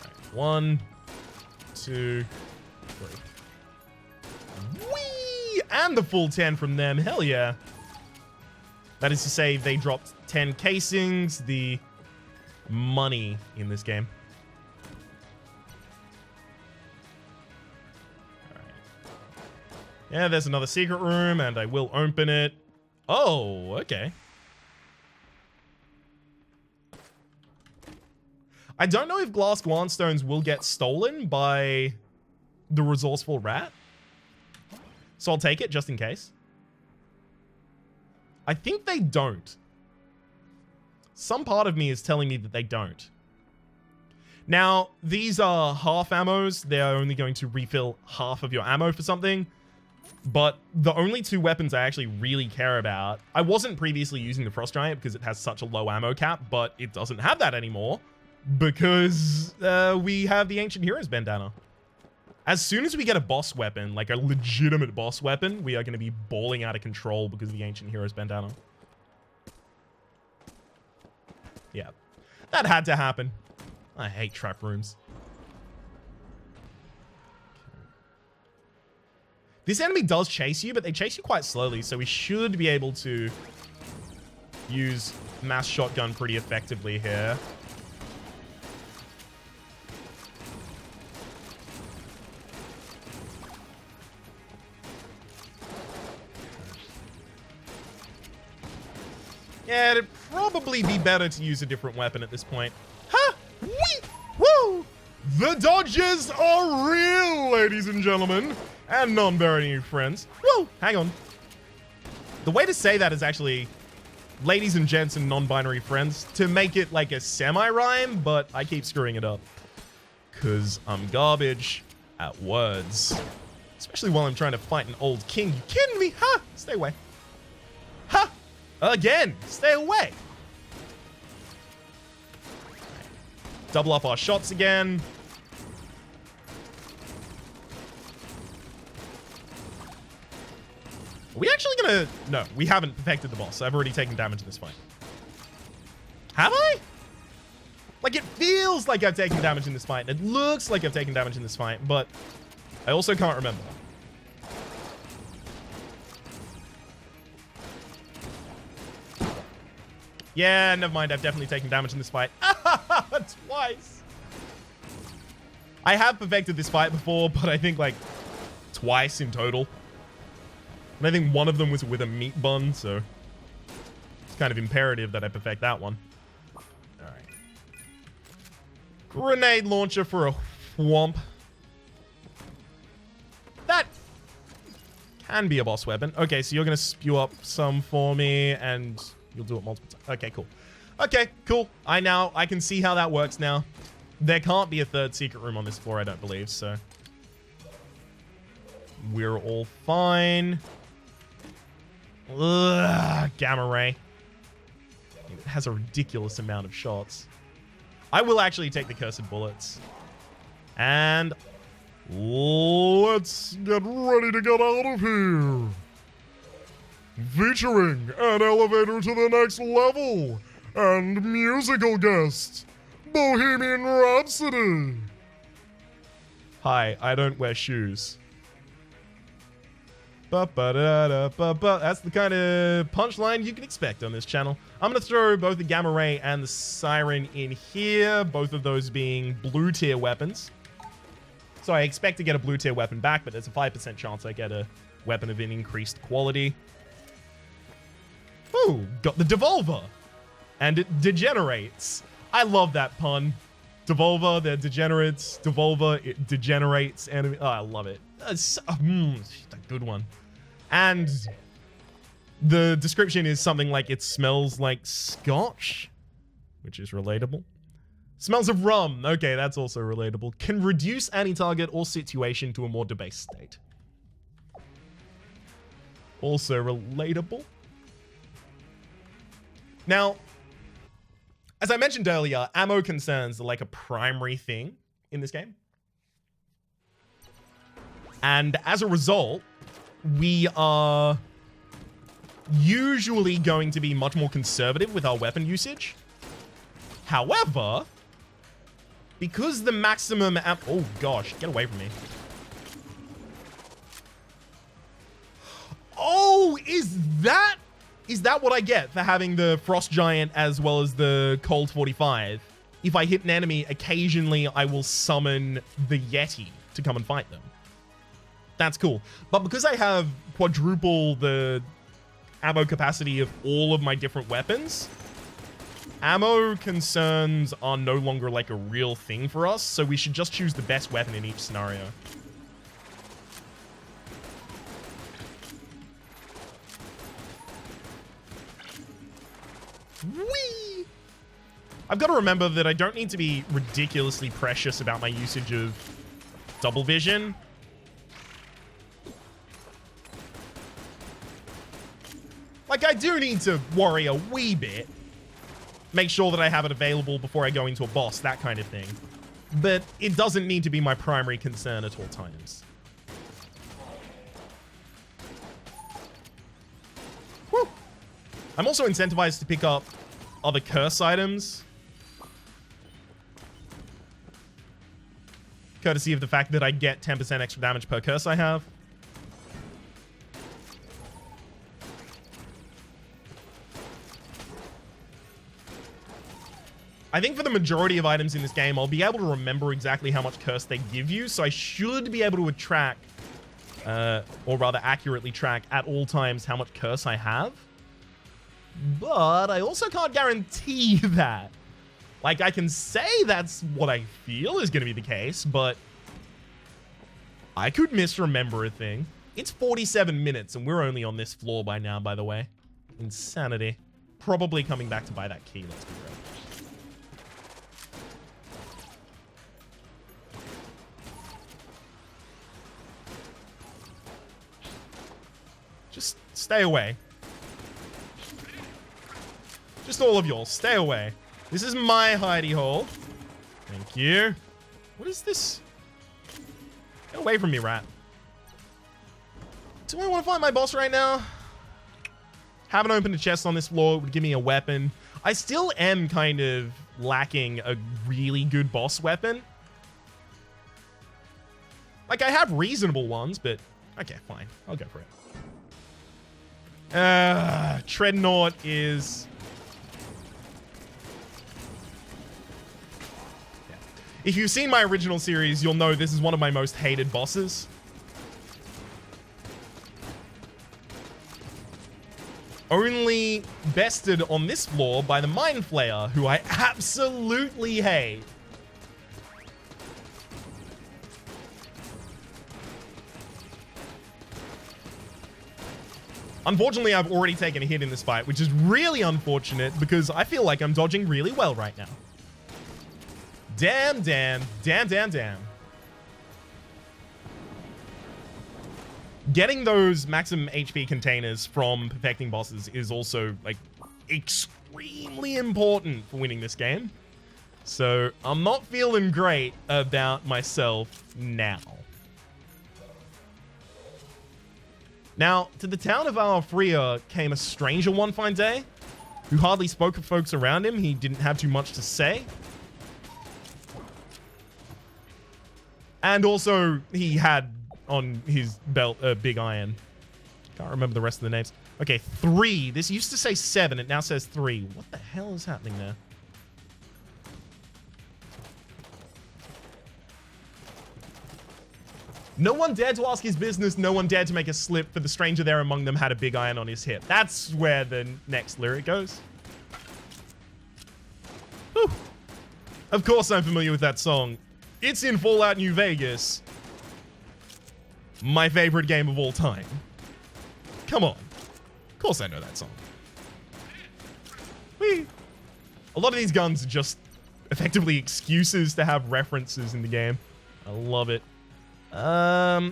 Right, 1, 2, 3. Whee! And the full 10 from them. Hell yeah. That is to say, they dropped 10 casings, the money in this game. Yeah, there's another secret room, and I will open it. Oh, okay. I don't know if glass Guanstones will get stolen by the resourceful rat. So I'll take it, just in case. I think they don't. Some part of me is telling me that they don't. Now, these are half ammos. They're only going to refill half of your ammo for something. But the only two weapons I actually really care about... I wasn't previously using the Frost Giant because it has such a low ammo cap, but it doesn't have that anymore because we have the Ancient Heroes Bandana. As soon as we get a boss weapon, like a legitimate boss weapon, we are going to be balling out of control because of the Ancient Heroes Bandana. Yeah, that had to happen. I hate trap rooms. This enemy does chase you, but they chase you quite slowly, so we should be able to use mass shotgun pretty effectively here. Yeah, it'd probably be better to use a different weapon at this point. Ha! Wee! Woo! The dodges are real, ladies and gentlemen. And non-binary friends. Woo! Hang on. The way to say that is actually ladies and gents and non-binary friends to make it like a semi-rhyme, but I keep screwing it up. Because I'm garbage at words. Especially while I'm trying to fight an old king. You kidding me? Ha! Stay away. Ha! Again! Stay away! Double up our shots again. Are we actually gonna... No, we haven't perfected the boss. I've already taken damage in this fight. Have I? Like, it feels like I've taken damage in this fight. It looks like I've taken damage in this fight, but I also can't remember. Yeah, never mind. I've definitely taken damage in this fight. Twice. I have perfected this fight before, but I think, like, twice in total. And I think one of them was with a meat bun, so it's kind of imperative that I perfect that one. Alright. Grenade launcher for a whomp. That can be a boss weapon. Okay, so you're going to spew up some for me, and you'll do it multiple times. Okay, cool. Okay, cool. I can see how that works now. There can't be a third secret room on this floor, I don't believe, so we're all fine. Ugh, gamma ray. It has a ridiculous amount of shots. I will actually take the cursed bullets. And let's get ready to get out of here. Featuring an elevator to the next level and musical guest, Bohemian Rhapsody. Hi, I don't wear shoes. That's the kind of punchline you can expect on this channel. I'm going to throw both the Gamma Ray and the Siren in here, both of those being blue tier weapons. So I expect to get a blue tier weapon back, but there's a 5% chance I get a weapon of an increased quality. Ooh, got the Devolver. And it degenerates. I love that pun. Devolver, they're degenerates. Devolver, it degenerates enemy. Oh, I love it. It's a good one. And the description is something like it smells like scotch, which is relatable. Smells of rum. Okay, that's also relatable. Can reduce any target or situation to a more debased state. Also relatable. Now, as I mentioned earlier, ammo concerns are like a primary thing in this game. And as a result, we are usually going to be much more conservative with our weapon usage. However, because the maximum oh gosh, get away from me. Oh, is that what I get for having the Frost Giant as well as the Cold 45? If I hit an enemy, occasionally I will summon the Yeti to come and fight them. That's cool. But because I have quadruple the ammo capacity of all of my different weapons, ammo concerns are no longer like a real thing for us, so we should just choose the best weapon in each scenario. Whee! I've got to remember that I don't need to be ridiculously precious about my usage of double vision. Like, I do need to worry a wee bit. Make sure that I have it available before I go into a boss, that kind of thing. But it doesn't need to be my primary concern at all times. Whew. I'm also incentivized to pick up other curse items. Courtesy of the fact that I get 10% extra damage per curse I have. I think for the majority of items in this game, I'll be able to remember exactly how much curse they give you, so I should be able to track, or rather accurately track at all times how much curse I have. But I also can't guarantee that. Like, I can say that's what I feel is going to be the case, but I could misremember a thing. It's 47 minutes, and we're only on this floor by now, by the way. Insanity. Probably coming back to buy that key, let's be real. Just stay away. Just all of y'all, stay away. This is my hidey hole. Thank you. What is this? Get away from me, rat. Do I want to fight my boss right now? Haven't opened a chest on this floor. It would give me a weapon. I still am kind of lacking a really good boss weapon. Like, I have reasonable ones, but okay, fine. I'll go for it. Treadnought is... yeah. If you've seen my original series, you'll know this is one of my most hated bosses. Only bested on this floor by the Mind Flayer, who I absolutely hate. Unfortunately, I've already taken a hit in this fight, which is really unfortunate because I feel like I'm dodging really well right now. Damn, damn, damn, damn, damn. Getting those maximum HP containers from perfecting bosses is also, like, extremely important for winning this game. So, I'm not feeling great about myself now. Now, to the town of Alfrea came a stranger one fine day, who hardly spoke to folks around him. He didn't have too much to say. And also, he had on his belt a big iron. Can't remember the rest of the names. Okay, 3. This used to say 7. It now says 3. What the hell is happening there? No one dared to ask his business. No one dared to make a slip, for the stranger there among them had a big iron on his hip. That's where the next lyric goes. Whew. Of course I'm familiar with that song. It's in Fallout New Vegas. My favorite game of all time. Come on. Of course I know that song. Whee! A lot of these guns are just effectively excuses to have references in the game. I love it. I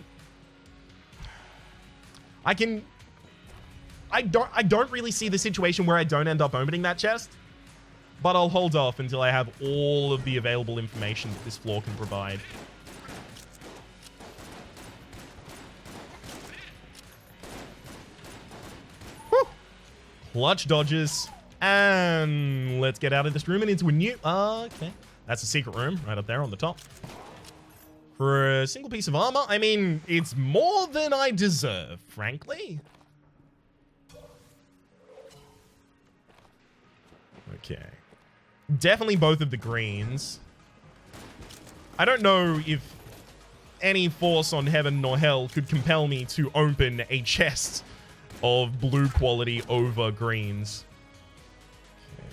don't really see the situation where I don't end up opening that chest, but I'll hold off until I have all of the available information that this floor can provide. Whew. Clutch dodges. And let's get out of this room and into a new... okay. That's a secret room right up there on the top. For a single piece of armor, I mean, it's more than I deserve, frankly. Okay. Definitely both of the greens. I don't know if any force on heaven nor hell could compel me to open a chest of blue quality over greens. Okay.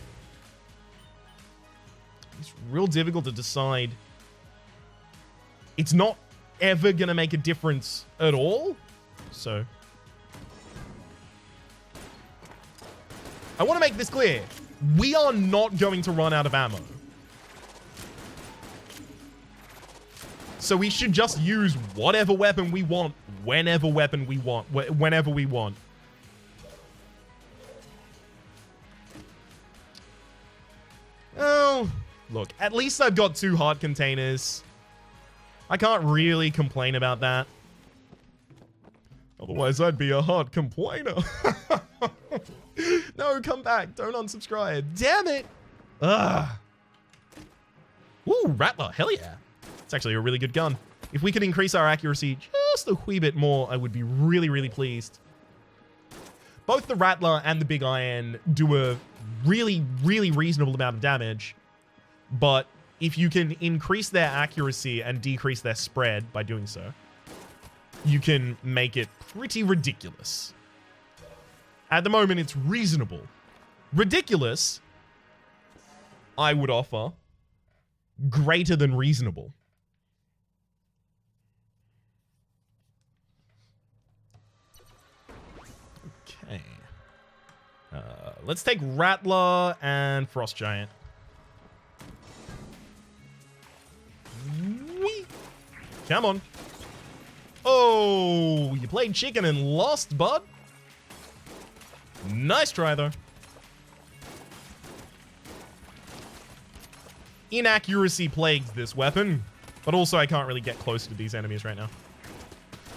It's real difficult to decide. It's not ever going to make a difference at all. So I want to make this clear. We are not going to run out of ammo. So we should just use whatever weapon we want, whenever we want. Oh, look, at least I've got 2 heart containers. I can't really complain about that. Otherwise, I'd be a heart complainer. No, come back. Don't unsubscribe. Damn it. Ugh. Ooh, Rattler. Hell yeah. It's actually a really good gun. If we could increase our accuracy just a wee bit more, I would be really, really pleased. Both the Rattler and the Big Iron do a really, really reasonable amount of damage. But if you can increase their accuracy and decrease their spread by doing so, you can make it pretty ridiculous. At the moment, it's reasonable. Ridiculous, I would offer greater than reasonable. Okay. Let's take Rattler and Frost Giant. Whee! Come on. Oh, you played chicken and lost, bud. Nice try, though. Inaccuracy plagues this weapon, but also I can't really get closer to these enemies right now.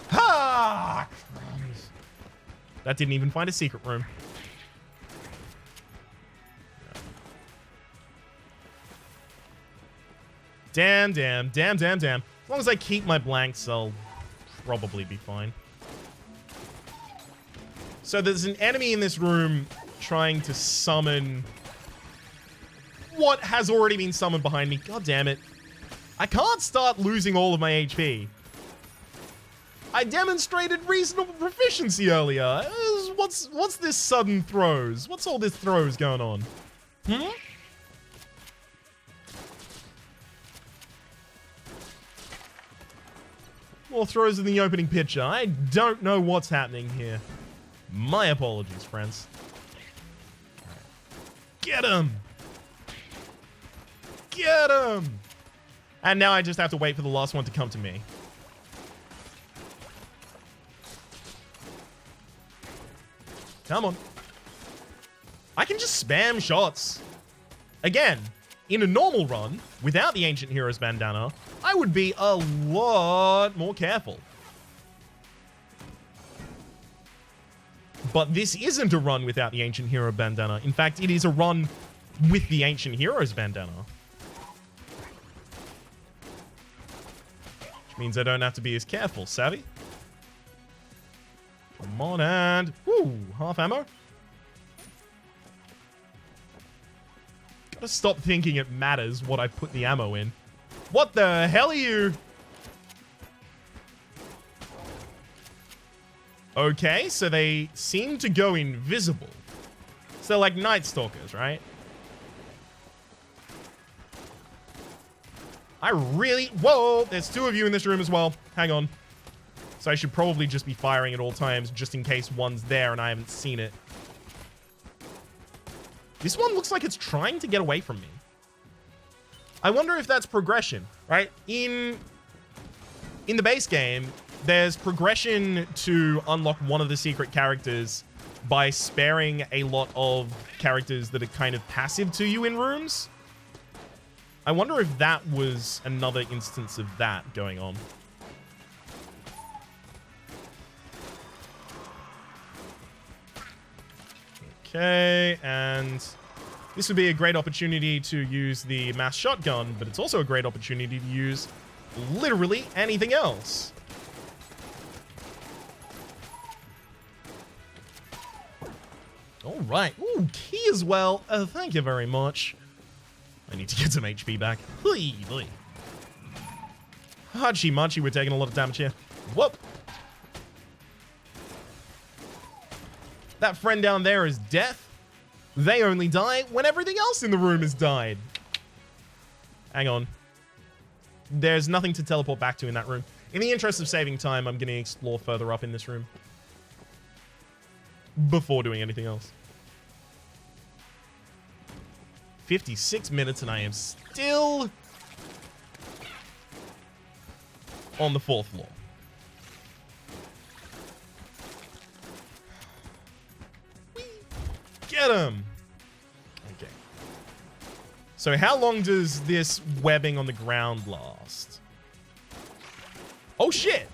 Ha! Crumbs. That didn't even find a secret room. Damn. As long as I keep my blanks, I'll probably be fine. So there's an enemy in this room trying to summon what has already been summoned behind me. God damn it. I can't start losing all of my HP. I demonstrated reasonable proficiency earlier. What's this sudden throws? What's all this throws going on? More throws in the opening picture. I don't know what's happening here. My apologies, friends. Get him! Get him! And now I just have to wait for the last one to come to me. Come on. I can just spam shots. Again, in a normal run, without the Ancient Heroes bandana, I would be a lot more careful. But this isn't a run without the Ancient Hero bandana. In fact, it is a run with the Ancient Heroes bandana. Which means I don't have to be as careful, savvy? Come on, and... Woo! Half ammo? Gotta stop thinking it matters what I put the ammo in. What the hell are you? Okay, so they seem to go invisible. So like Night Stalkers, right? Whoa, there's 2 of you in this room as well. Hang on. So I should probably just be firing at all times just in case one's there and I haven't seen it. This one looks like it's trying to get away from me. I wonder if that's progression, right? In the base game, there's progression to unlock one of the secret characters by sparing a lot of characters that are kind of passive to you in rooms. I wonder if that was another instance of that going on. Okay, and this would be a great opportunity to use the mass shotgun, but it's also a great opportunity to use literally anything else. All right. Ooh, key as well. Thank you very much. I need to get some HP back. Hachi Machi, we're taking a lot of damage here. Whoop. That friend down there is death. They only die when everything else in the room has died. Hang on. There's nothing to teleport back to in that room. In the interest of saving time, I'm going to explore further up in this room before doing anything else. 56 minutes and I am still on the 4th floor. Get him! Okay. So how long does this webbing on the ground last? Oh shit!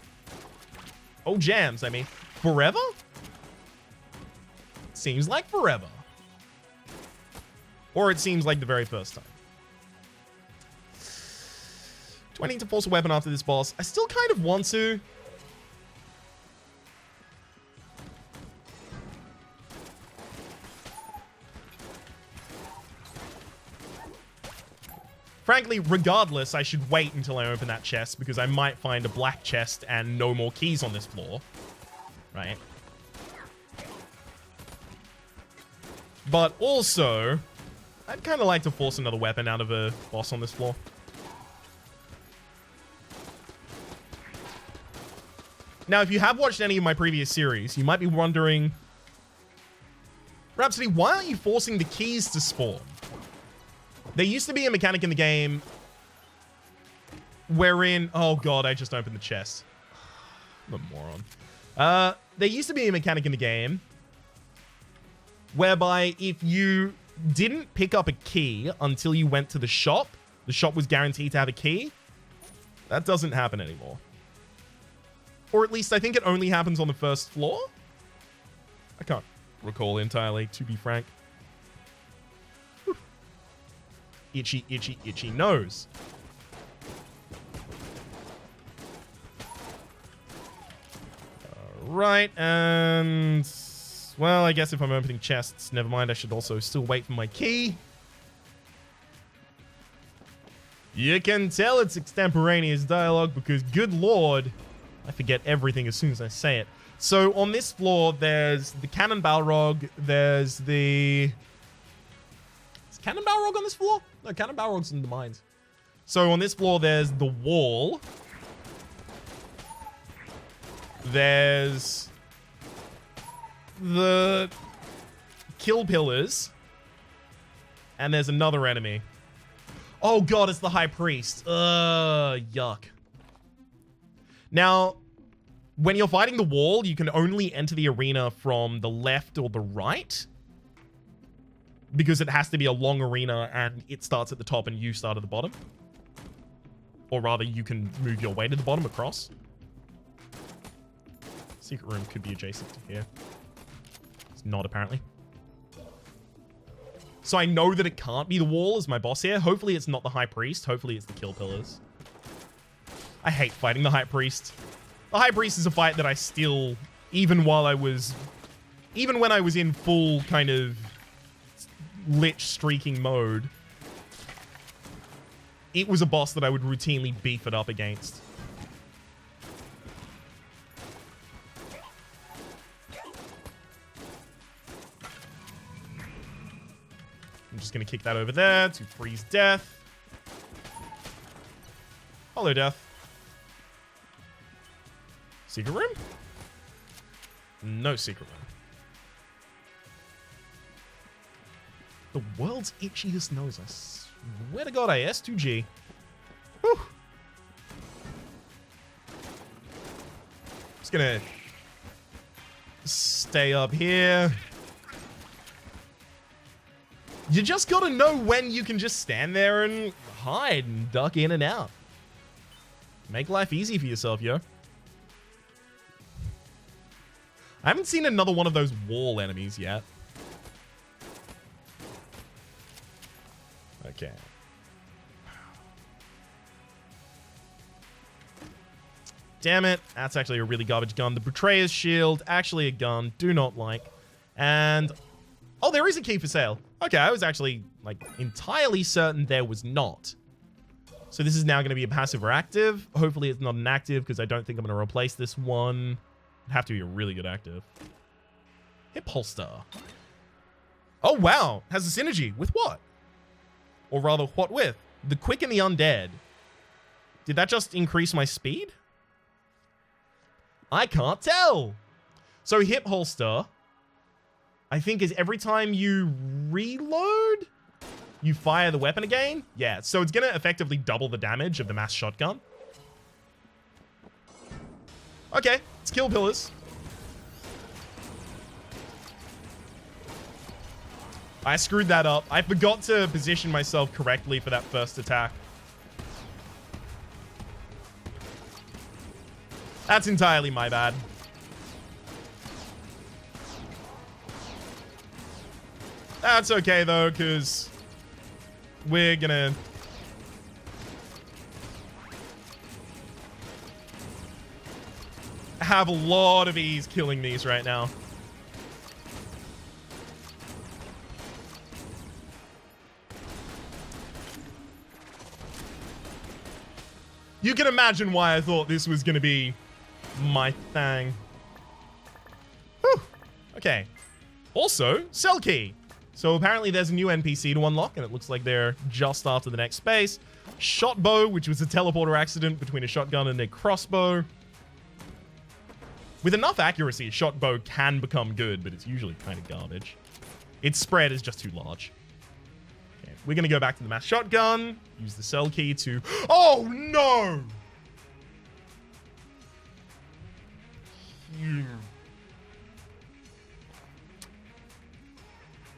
Oh jams, I mean. Forever? Seems like forever. Or it seems like the very first time. Do I need to force a weapon after this boss? I still kind of want to. Frankly, regardless, I should wait until I open that chest because I might find a black chest and no more keys on this floor. Right? But also, I'd kind of like to force another weapon out of a boss on this floor. Now, if you have watched any of my previous series, you might be wondering, Rhapsody, why aren't you forcing the keys to spawn? There used to be a mechanic in the game wherein... Oh god, I just opened the chest. I'm a moron. There used to be a mechanic in the game whereby if you didn't pick up a key until you went to the shop was guaranteed to have a key. That doesn't happen anymore. Or at least I think it only happens on the 1st floor. I can't recall entirely, to be frank. Whew. Itchy, itchy, itchy nose. Right, and... Well, I guess if I'm opening chests, never mind, I should also still wait for my key. You can tell it's extemporaneous dialogue because, good lord, I forget everything as soon as I say it. So on this floor, there's the cannon balrog, there's the... Is cannon balrog on this floor? No, cannon balrog's in the mines. So on this floor, there's the wall. There's the kill pillars. And there's another enemy. Oh god, it's the high priest. Yuck. Now, when you're fighting the wall, you can only enter the arena from the left or the right. Because it has to be a long arena and it starts at the top and you start at the bottom. Or rather, you can move your way to the bottom across. Secret room could be adjacent to here. It's not, apparently. So I know that it can't be the wall as my boss here. Hopefully it's not the high priest. Hopefully it's the kill pillars. I hate fighting the high priest. The high priest is a fight that I still, even when I was in full kind of lich streaking mode, it was a boss that I would routinely beef it up against. I'm just going to kick that over there to freeze death. Hello, Death. Secret room? No secret room. The world's itchiest nose. I swear to God, I S2G. Whew. Just gonna stay up here. You just gotta know when you can just stand there and hide and duck in and out. Make life easy for yourself, yo. I haven't seen another one of those wall enemies yet. Okay. Damn it. That's actually a really garbage gun. The Betrayer's Shield, actually a gun. Do not like. And... oh, there is a key for sale. Okay, I was actually, like, entirely certain there was not. So this is now going to be a passive or active. Hopefully it's not an active, because I don't think I'm going to replace this one. It'd have to be a really good active. Hip holster. Oh, wow. Has a synergy. With what? Or rather, what with? The quick and the undead. Did that just increase my speed? I can't tell. So hip holster, I think, is every time you reload, you fire the weapon again. Yeah, so it's going to effectively double the damage of the mass shotgun. Okay, it's kill pillars. I screwed that up. I forgot to position myself correctly for that first attack. That's entirely my bad. That's okay, though, because we're gonna... have a lot of ease killing these right now. You can imagine why I thought this was going to be my thing. Whew. Okay. Also, cell key. So apparently there's a new NPC to unlock, and it looks like they're just after the next space. Shot bow, which was a teleporter accident between a shotgun and a crossbow. With enough accuracy, a shot bow can become good, but it's usually kind of garbage. Its spread is just too large. Okay, we're going to go back to the mass shotgun. Use the cell key to... oh, no!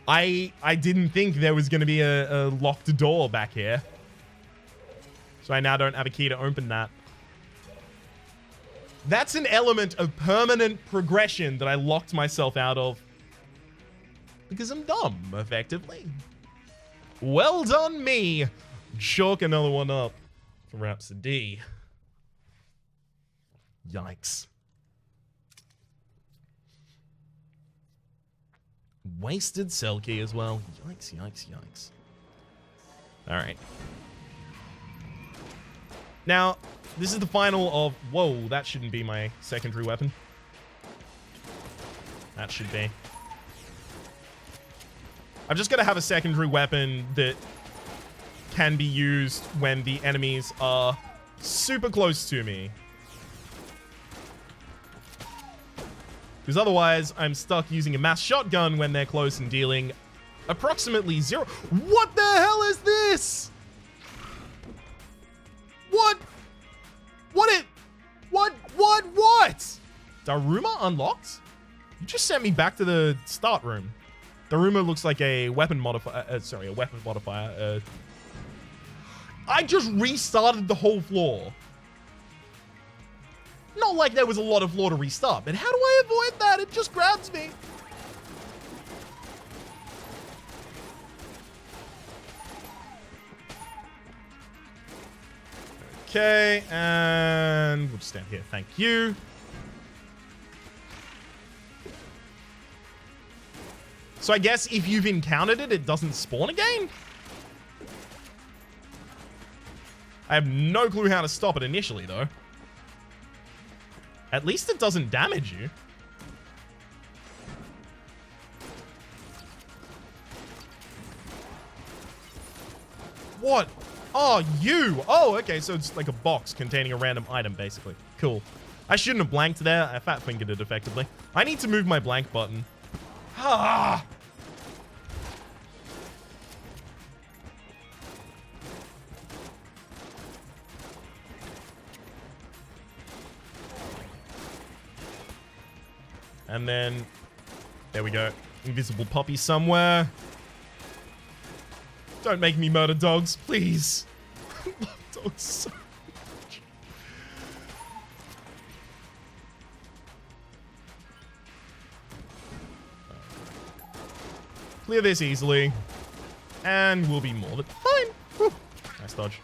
I didn't think there was going to be a locked door back here. So I now don't have a key to open that. That's an element of permanent progression that I locked myself out of. Because I'm dumb, effectively. Well done, me. Chalk another one up for Rhapsody. Yikes. Wasted cell key as well. Yikes, yikes, yikes. Alright. Now, this is the final of... whoa, that shouldn't be my secondary weapon. That should be. I'm just going to have a secondary weapon that can be used when the enemies are super close to me. Because otherwise, I'm stuck using a mass shotgun when they're close and dealing approximately 0. What the hell is this? What? What? Daruma unlocked? You just sent me back to the start room. Daruma looks like a weapon modifier. Sorry, a weapon modifier. I just restarted the whole floor. Not like there was a lot of floor to restart, but how do I avoid that? It just grabs me. Okay, and we'll just stand here. Thank you. So I guess if you've encountered it, it doesn't spawn again? I have no clue how to stop it initially, though. At least it doesn't damage you. What? Oh, you. Oh, okay. So it's like a box containing a random item, basically. Cool. I shouldn't have blanked there. I fat fingered it effectively. I need to move my blank button. Ah. And then, there we go. Invisible puppy somewhere. Don't make me murder dogs, please. I love dogs so much. Clear this easily. And we'll be more than fine. Whew. Nice dodge.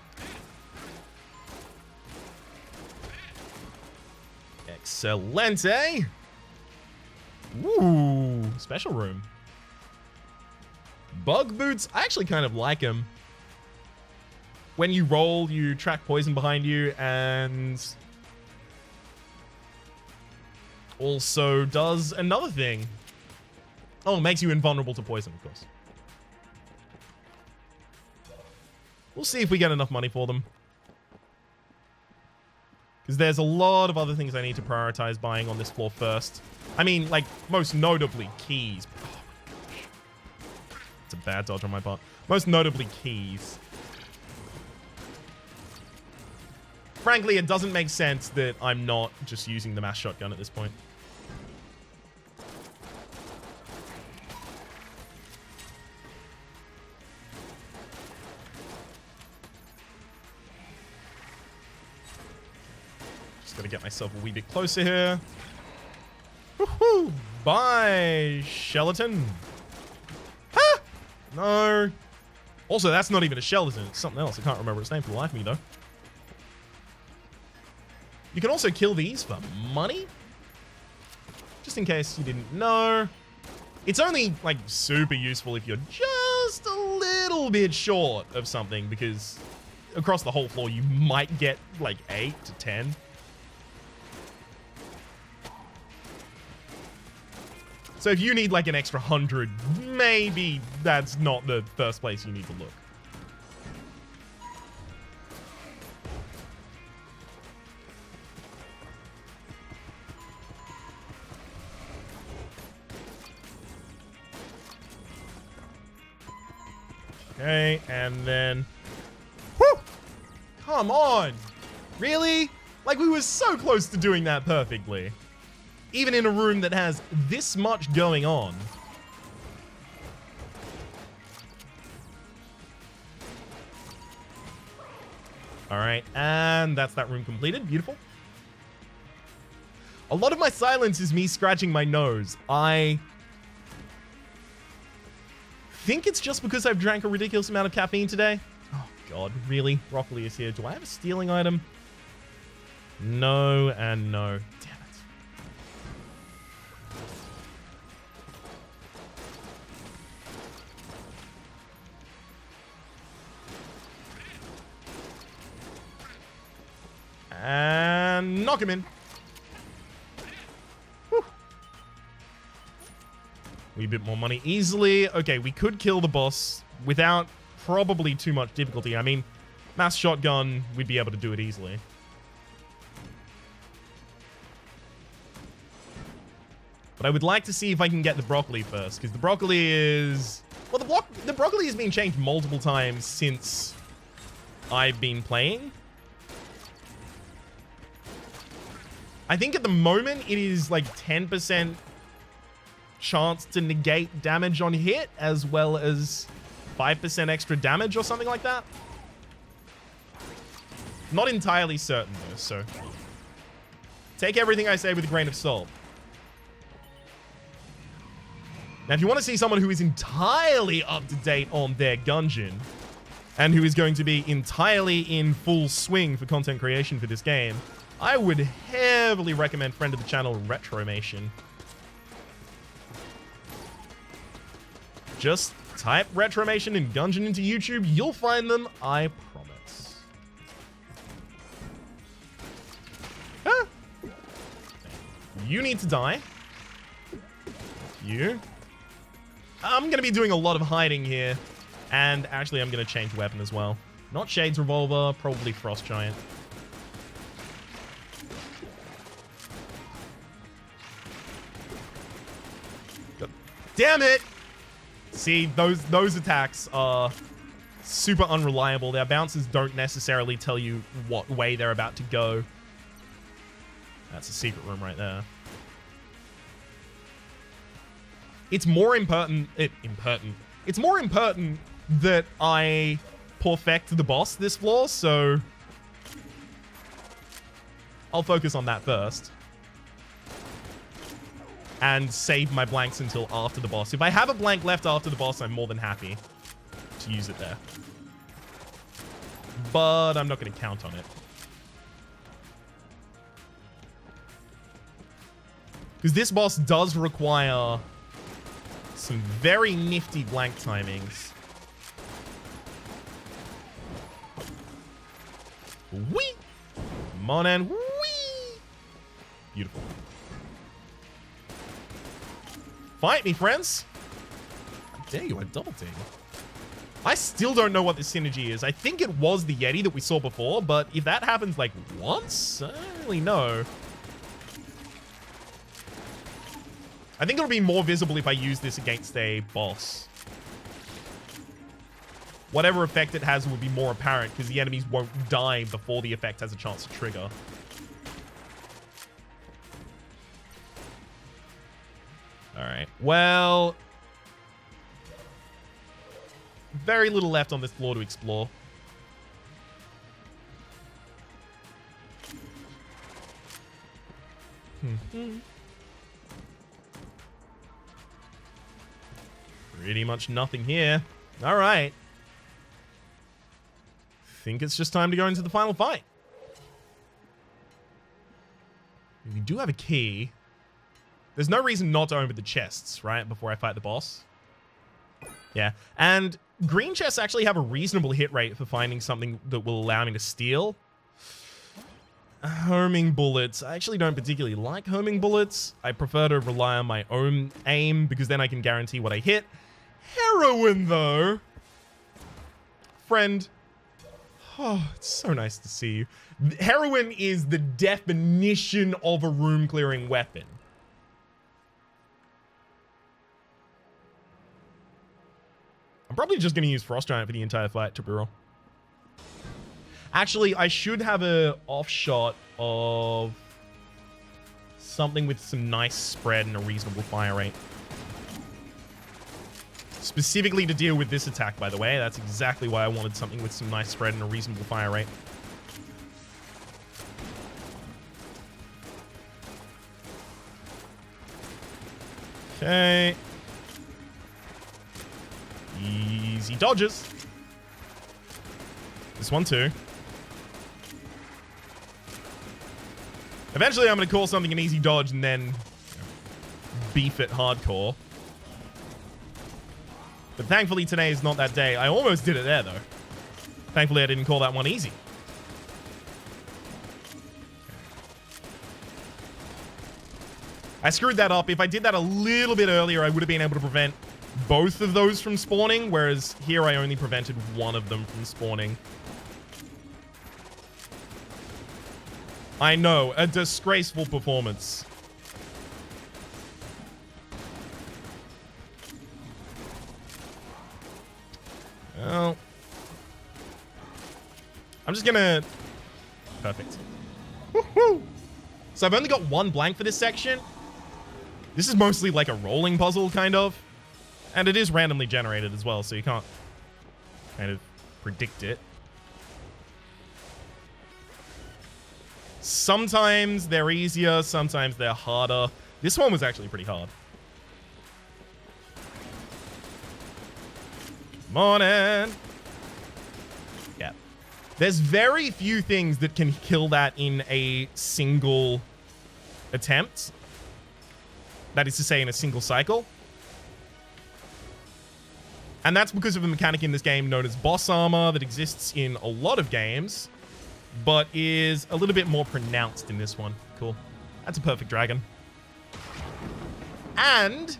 Excelente. Ooh, special room. Bug boots. I actually kind of like them. When you roll, you track poison behind you, and also does another thing. Oh, it makes you invulnerable to poison, of course. We'll see if we get enough money for them. Because there's a lot of other things I need to prioritize buying on this floor first. I mean, like, most notably, keys. Oh my gosh. It's a bad dodge on my part. Most notably, keys. Frankly, it doesn't make sense that I'm not just using the mass shotgun at this point. Just gotta get myself a wee bit closer here. Woohoo! Bye, Sheleton. Ah! No. Also, that's not even a Sheleton. It's something else. I can't remember its name for the life of me, though. You can also kill these for money. Just in case you didn't know. It's only, like, super useful if you're just a little bit short of something, because across the whole floor you might get, like, 8 to 10. So if you need like an extra 100, maybe that's not the first place you need to look. Okay, and then... Whew! Come on! Really? Like, we were so close to doing that perfectly. Even in a room that has this much going on. Alright, and that's that room completed. Beautiful. A lot of my silence is me scratching my nose. I think it's just because I've drank a ridiculous amount of caffeine today. Oh, God. Really? Broccoli is here. Do I have a stealing item? No and no. Damn it. And knock him in. Whew. Wee bit more money easily. Okay, we could kill the boss without probably too much difficulty. I mean, mass shotgun, we'd be able to do it easily. But I would like to see if I can get the broccoli first, because the broccoli is... Well, the broccoli has been changed multiple times since I've been playing. I think at the moment it is like 10% chance to negate damage on hit, as well as 5% extra damage or something like that. Not entirely certain though, so take everything I say with a grain of salt. Now, if you want to see someone who is entirely up to date on their Gungeon, and who is going to be entirely in full swing for content creation for this game, I would heavily recommend friend of the channel, Retromation. Just type Retromation and Gungeon into YouTube, you'll find them, I promise. Ah. You need to die. You. I'm going to be doing a lot of hiding here. And actually, I'm going to change weapon as well. Not Shade's Revolver, probably Frost Giant. Damn it! See, those attacks are super unreliable. Their bounces don't necessarily tell you what way they're about to go. That's a secret room right there. It's more important. It's more important that I perfect the boss this floor, so I'll focus on that first. And save my blanks until after the boss. If I have a blank left after the boss, I'm more than happy to use it there. But I'm not going to count on it. Because this boss does require some very nifty blank timings. Whee! Come on and whee! Beautiful. Fight me, friends. How dare you? I double ding. I still don't know what this synergy is. I think it was the Yeti that we saw before, but if that happens like once, I don't really know. I think it'll be more visible if I use this against a boss. Whatever effect it has will be more apparent because the enemies won't die before the effect has a chance to trigger. Alright, well... very little left on this floor to explore. Pretty much nothing here. Alright. Think it's just time to go into the final fight. We do have a key. There's no reason not to open the chests, right? Before I fight the boss. Yeah. And green chests actually have a reasonable hit rate for finding something that will allow me to steal. Homing bullets. I actually don't particularly like homing bullets. I prefer to rely on my own aim because then I can guarantee what I hit. Heroin, though. Friend. Oh, it's so nice to see you. Heroin is the definition of a room-clearing weapon. I'm probably just going to use Frost Giant for the entire fight to reroll. Actually, I should have a off shot of something with some nice spread and a reasonable fire rate. Specifically to deal with this attack, by the way. That's exactly why I wanted something with some nice spread and a reasonable fire rate. Okay. Easy dodges. This one too. Eventually I'm going to call something an easy dodge and then beef it hardcore. But thankfully today is not that day. I almost did it there though. Thankfully I didn't call that one easy. I screwed that up. If I did that a little bit earlier, I would have been able to prevent both of those from spawning, whereas here I only prevented one of them from spawning. I know, a disgraceful performance. Well, I'm just gonna... Perfect. Woohoo! So I've only got one blank for this section. This is mostly like a rolling puzzle, kind of. And it is randomly generated as well, so you can't kind of predict it. Sometimes they're easier, sometimes they're harder. This one was actually pretty hard. Morning. Yeah. There's very few things that can kill that in a single attempt. That is to say, in a single cycle. And that's because of a mechanic in this game known as boss armor that exists in a lot of games, but is a little bit more pronounced in this one. Cool. That's a perfect dragon. And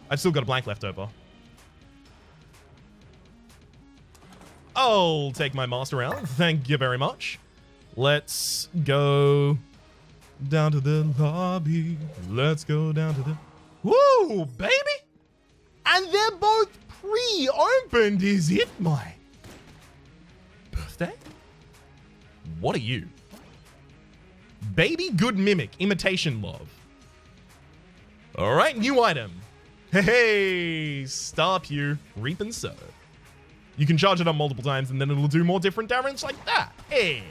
I've still got a blank left over. I'll take my master out. Thank you very much. Let's go down to the lobby. Let's go down to the... Woo, baby! And they're both pre-opened, is it my birthday? What are you? Baby Good Mimic, Imitation Love. All right, new item. Hey, Star Pew, Reap and Sow. You can charge it up multiple times and then it'll do more different damage like that. Hey.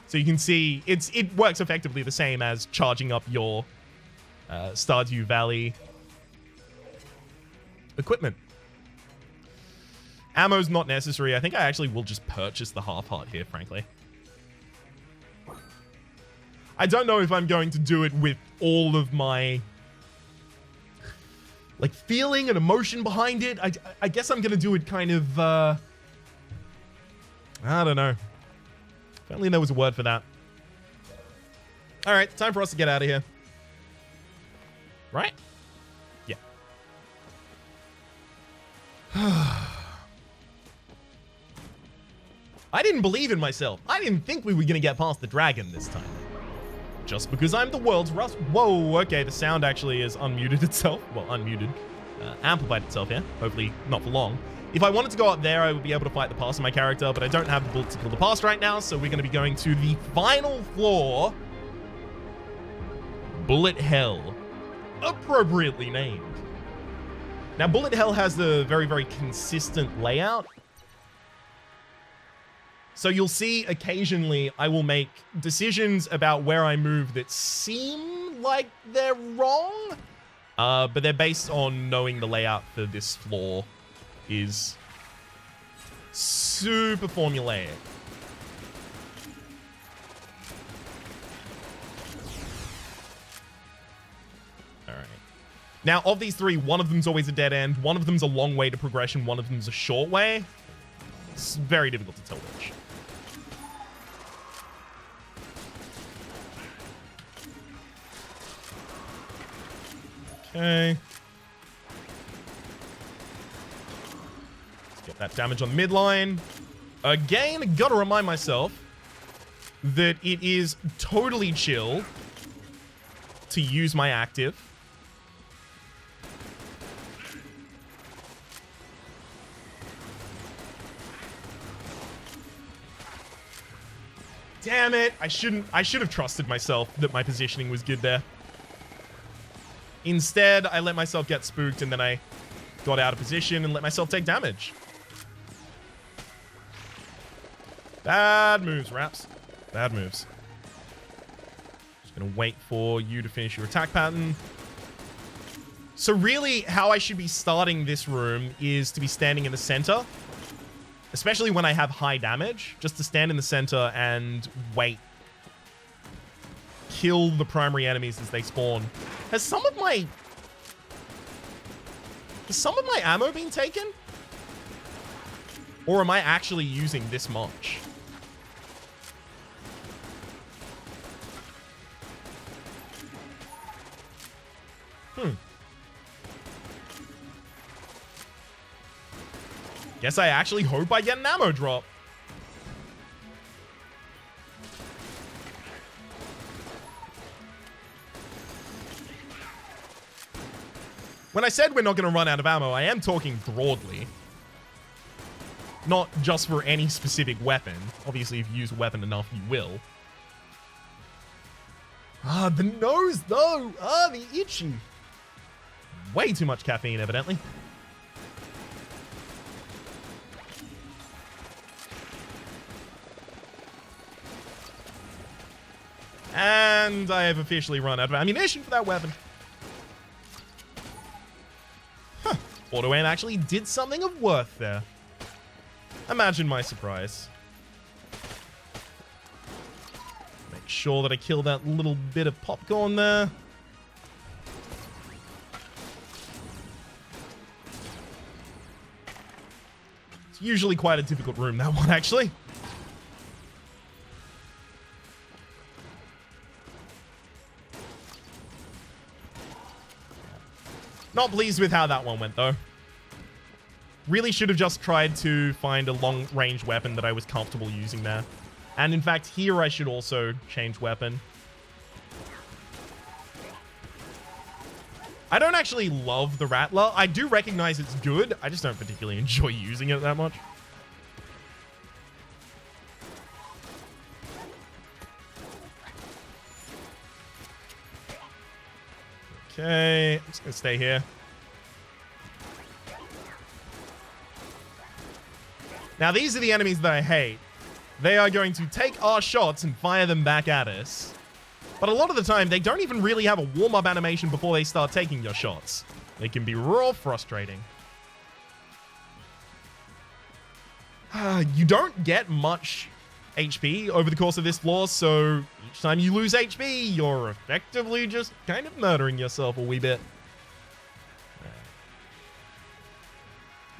So you can see it works effectively the same as charging up your Stardew Valley equipment. Ammo's not necessary. I think I actually will just purchase the half heart here, frankly. I don't know if I'm going to do it with all of my like feeling and emotion behind it. I guess I'm going to do it kind of, I don't know. If only there was a word for that. All right, time for us to get out of here. Right? Yeah. I didn't believe in myself. I didn't think we were going to get past the dragon this time. Just because I'm the world's rust. Whoa, okay, the sound actually is unmuted itself. Well, unmuted. Amplified itself here. Hopefully not for long. If I wanted to go up there, I would be able to fight the past of my character, but I don't have the bullets to kill the past right now, so we're going to be going to the final floor. Bullet Hell. Appropriately named. Now, Bullet Hell has a very, very consistent layout. So you'll see occasionally I will make decisions about where I move that seem like they're wrong, but they're based on knowing the layout for this floor is super formulaic. All right. Now, of these three, one of them's always a dead end, one of them's a long way to progression, one of them's a short way. It's very difficult to tell which. Okay. Let's get that damage on the midline. Again, gotta remind myself that it is totally chill to use my active. Damn it! I should have trusted myself that my positioning was good there. Instead, I let myself get spooked and then I got out of position and let myself take damage. Bad moves, Raps. Bad moves. Just gonna wait for you to finish your attack pattern. So really, how I should be starting this room is to be standing in the center. Especially when I have high damage. Just to stand in the center and wait. Kill the primary enemies as they spawn. Has some of my ammo been taken? Or am I actually using this much? Guess I actually hope I get an ammo drop. When I said we're not going to run out of ammo, I am talking broadly. Not just for any specific weapon. Obviously, if you use a weapon enough, you will. Ah, the nose, though. Ah, the itchy. Way too much caffeine, evidently. And I have officially run out of ammunition for that weapon. Huh. Auto aim actually did something of worth there. Imagine my surprise. Make sure that I kill that little bit of popcorn there. It's usually quite a difficult room, that one, actually. Not pleased with how that one went, though. Really should have just tried to find a long-range weapon that I was comfortable using there. And in fact, here I should also change weapon. I don't actually love the Rattler. I do recognize it's good. I just don't particularly enjoy using it that much. Okay, I'm just going to stay here. Now, these are the enemies that I hate. They are going to take our shots and fire them back at us. But a lot of the time, they don't even really have a warm-up animation before they start taking your shots. They can be raw frustrating. You don't get much HP over the course of this floor, so each time you lose HP, you're effectively just kind of murdering yourself a wee bit.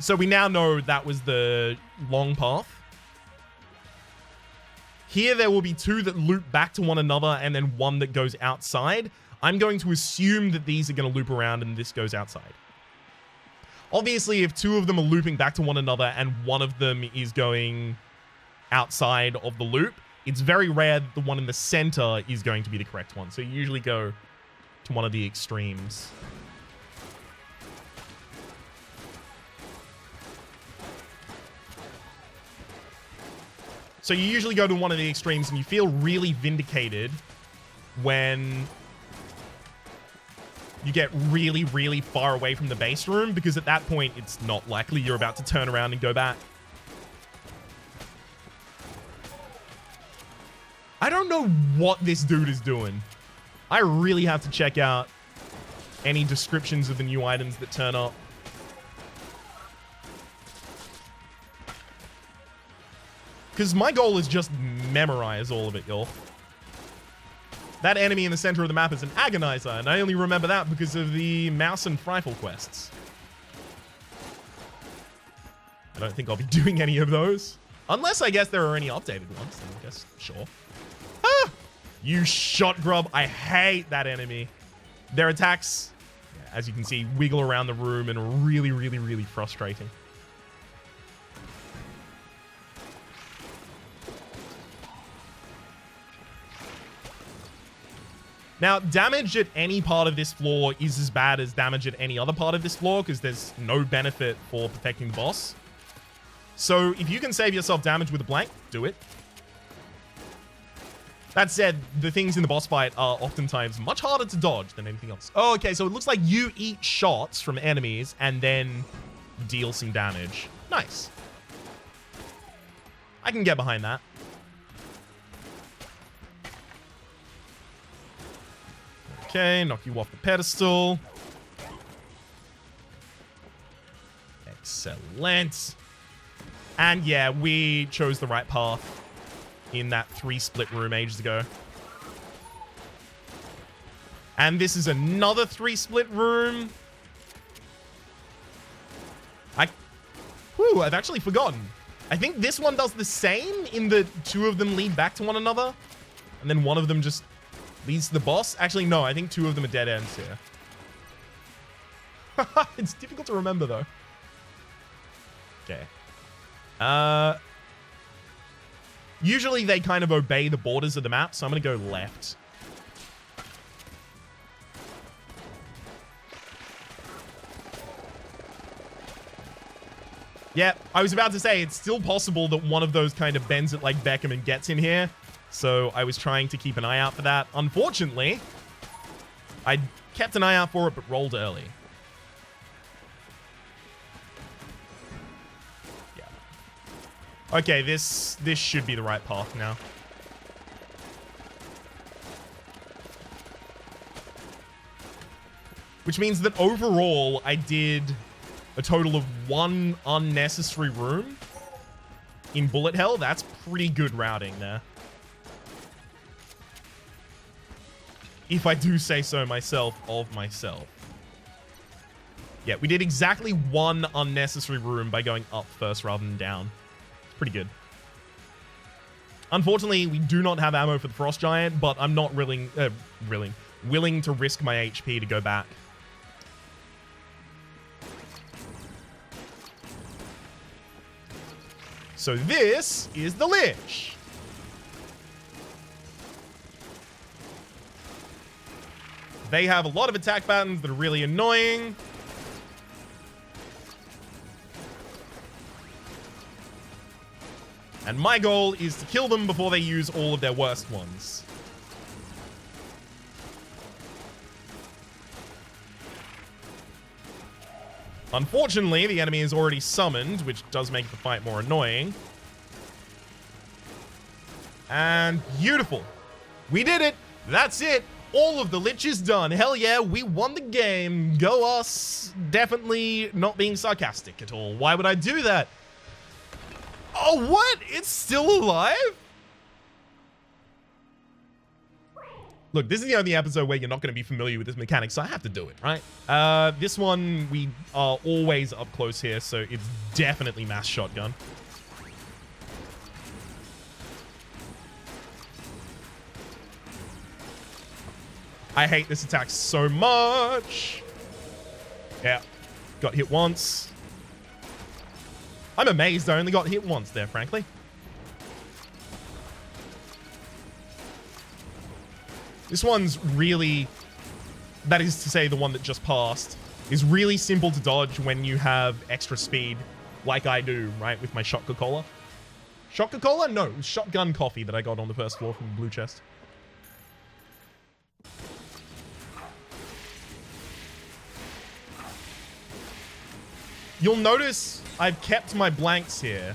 So we now know that was the long path. Here there will be two that loop back to one another and then one that goes outside. I'm going to assume that these are going to loop around and this goes outside. Obviously, if two of them are looping back to one another and one of them is going outside of the loop, it's very rare that the one in the center is going to be the correct one. So you usually go to one of the extremes. So you usually go to one of the extremes and you feel really vindicated when you get really, really far away from the base room, because at that point, it's not likely you're about to turn around and go back. I don't know what this dude is doing. I really have to check out any descriptions of the new items that turn up. Because my goal is just memorize all of it, y'all. That enemy in the center of the map is an Agonizer, and I only remember that because of the mouse and rifle quests. I don't think I'll be doing any of those. Unless, I guess, there are any updated ones. Then I guess, sure. Ah! You shot grub. I hate that enemy. Their attacks, as you can see, wiggle around the room and are really, really, really frustrating. Now, damage at any part of this floor is as bad as damage at any other part of this floor, because there's no benefit for protecting the boss. So if you can save yourself damage with a blank, do it. That said, the things in the boss fight are oftentimes much harder to dodge than anything else. Oh, okay, so it looks like you eat shots from enemies and then deal some damage. Nice. I can get behind that. Okay, knock you off the pedestal. Excellent. And yeah, we chose the right path in that 3-split room ages ago. And this is another 3-split room. I've actually forgotten. I think this one does the same in the two of them lead back to one another. And then one of them just leads to the boss. Actually, no, I think two of them are dead ends here. It's difficult to remember, though. Okay. Usually they kind of obey the borders of the map, so I'm going to go left. Yeah, I was about to say, it's still possible that one of those kind of bends it like Beckham and gets in here. So I was trying to keep an eye out for that. Unfortunately, I kept an eye out for it, but rolled early. Yeah. Okay, this should be the right path now. Which means that overall, I did a total of 1 unnecessary room in bullet hell. That's pretty good routing there. If I do say so myself of myself. Yeah, we did exactly 1 unnecessary room by going up first rather than down. It's pretty good. Unfortunately, we do not have ammo for the Frost Giant, but I'm not willing to risk my HP to go back. So this is the Lich. They have a lot of attack patterns that are really annoying. And my goal is to kill them before they use all of their worst ones. Unfortunately, the enemy is already summoned, which does make the fight more annoying. And beautiful. We did it. That's it. All of the Lich is done. Hell yeah, we won the game. Go us. Definitely not being sarcastic at all. Why would I do that? Oh, what? It's still alive? Look, this is the only episode where you're not going to be familiar with this mechanic, so I have to do it, right? This one, we are always up close here, so it's definitely mass shotgun. I hate this attack so much. Yeah, got hit once. I'm amazed I only got hit once there, frankly. This one's really, that is to say the one that just passed, is really simple to dodge when you have extra speed, like I do, right, with my shot Coca-Cola. Shot Coca-Cola? No, it was shotgun coffee that I got on the first floor from the blue chest. You'll notice I've kept my blanks here.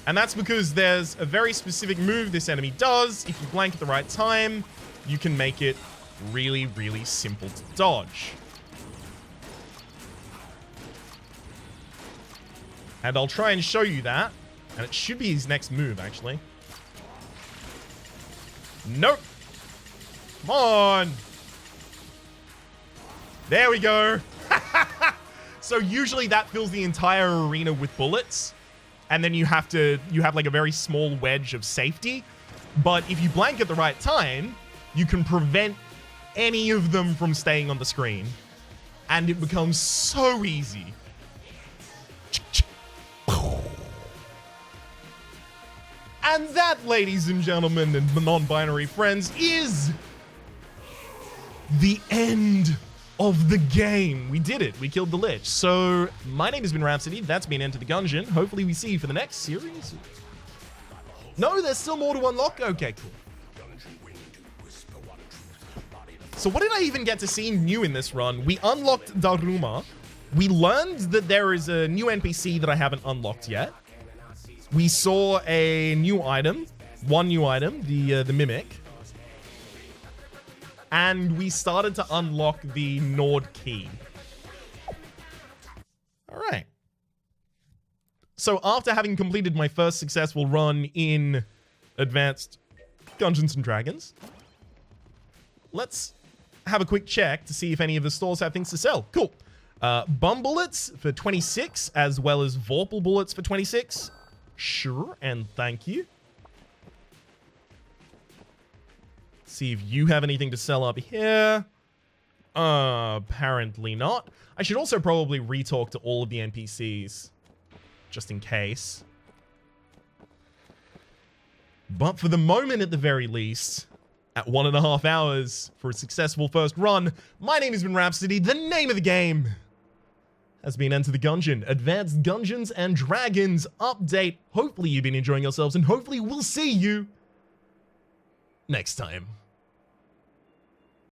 And that's because there's a very specific move this enemy does. If you blank at the right time, you can make it really, really simple to dodge. And I'll try and show you that. And it should be his next move, actually. Nope. Come on. There we go. So usually that fills the entire arena with bullets. And then you have like a very small wedge of safety. But if you blank at the right time, you can prevent any of them from staying on the screen. And it becomes so easy. And that, ladies and gentlemen, and non-binary friends, is the end of the game. We did it. We killed the Lich. So, my name has been Rhapsody. That's been Enter the Gungeon. Hopefully we see you for the next series. No, there's still more to unlock? Okay, cool. So what did I even get to see new in this run? We unlocked Daruma. We learned that there is a new NPC that I haven't unlocked yet. We saw a new item. One new item, the Mimic. And we started to unlock the Nord key. All right. So after having completed my first successful run in Advanced Gungeons and Dragons, let's have a quick check to see if any of the stores have things to sell. Cool. Bum bullets for 26, as well as Vorpal bullets for 26. Sure, and thank you. See if you have anything to sell up here. Apparently not. I should also probably re-talk to all of the NPCs, just in case. But for the moment, at the very least, at 1.5 hours for a successful first run, my name has been Rhapsody. The name of the game has been Enter the Gungeon, Advanced Gungeons and Dragons update. Hopefully you've been enjoying yourselves, and hopefully we'll see you next time.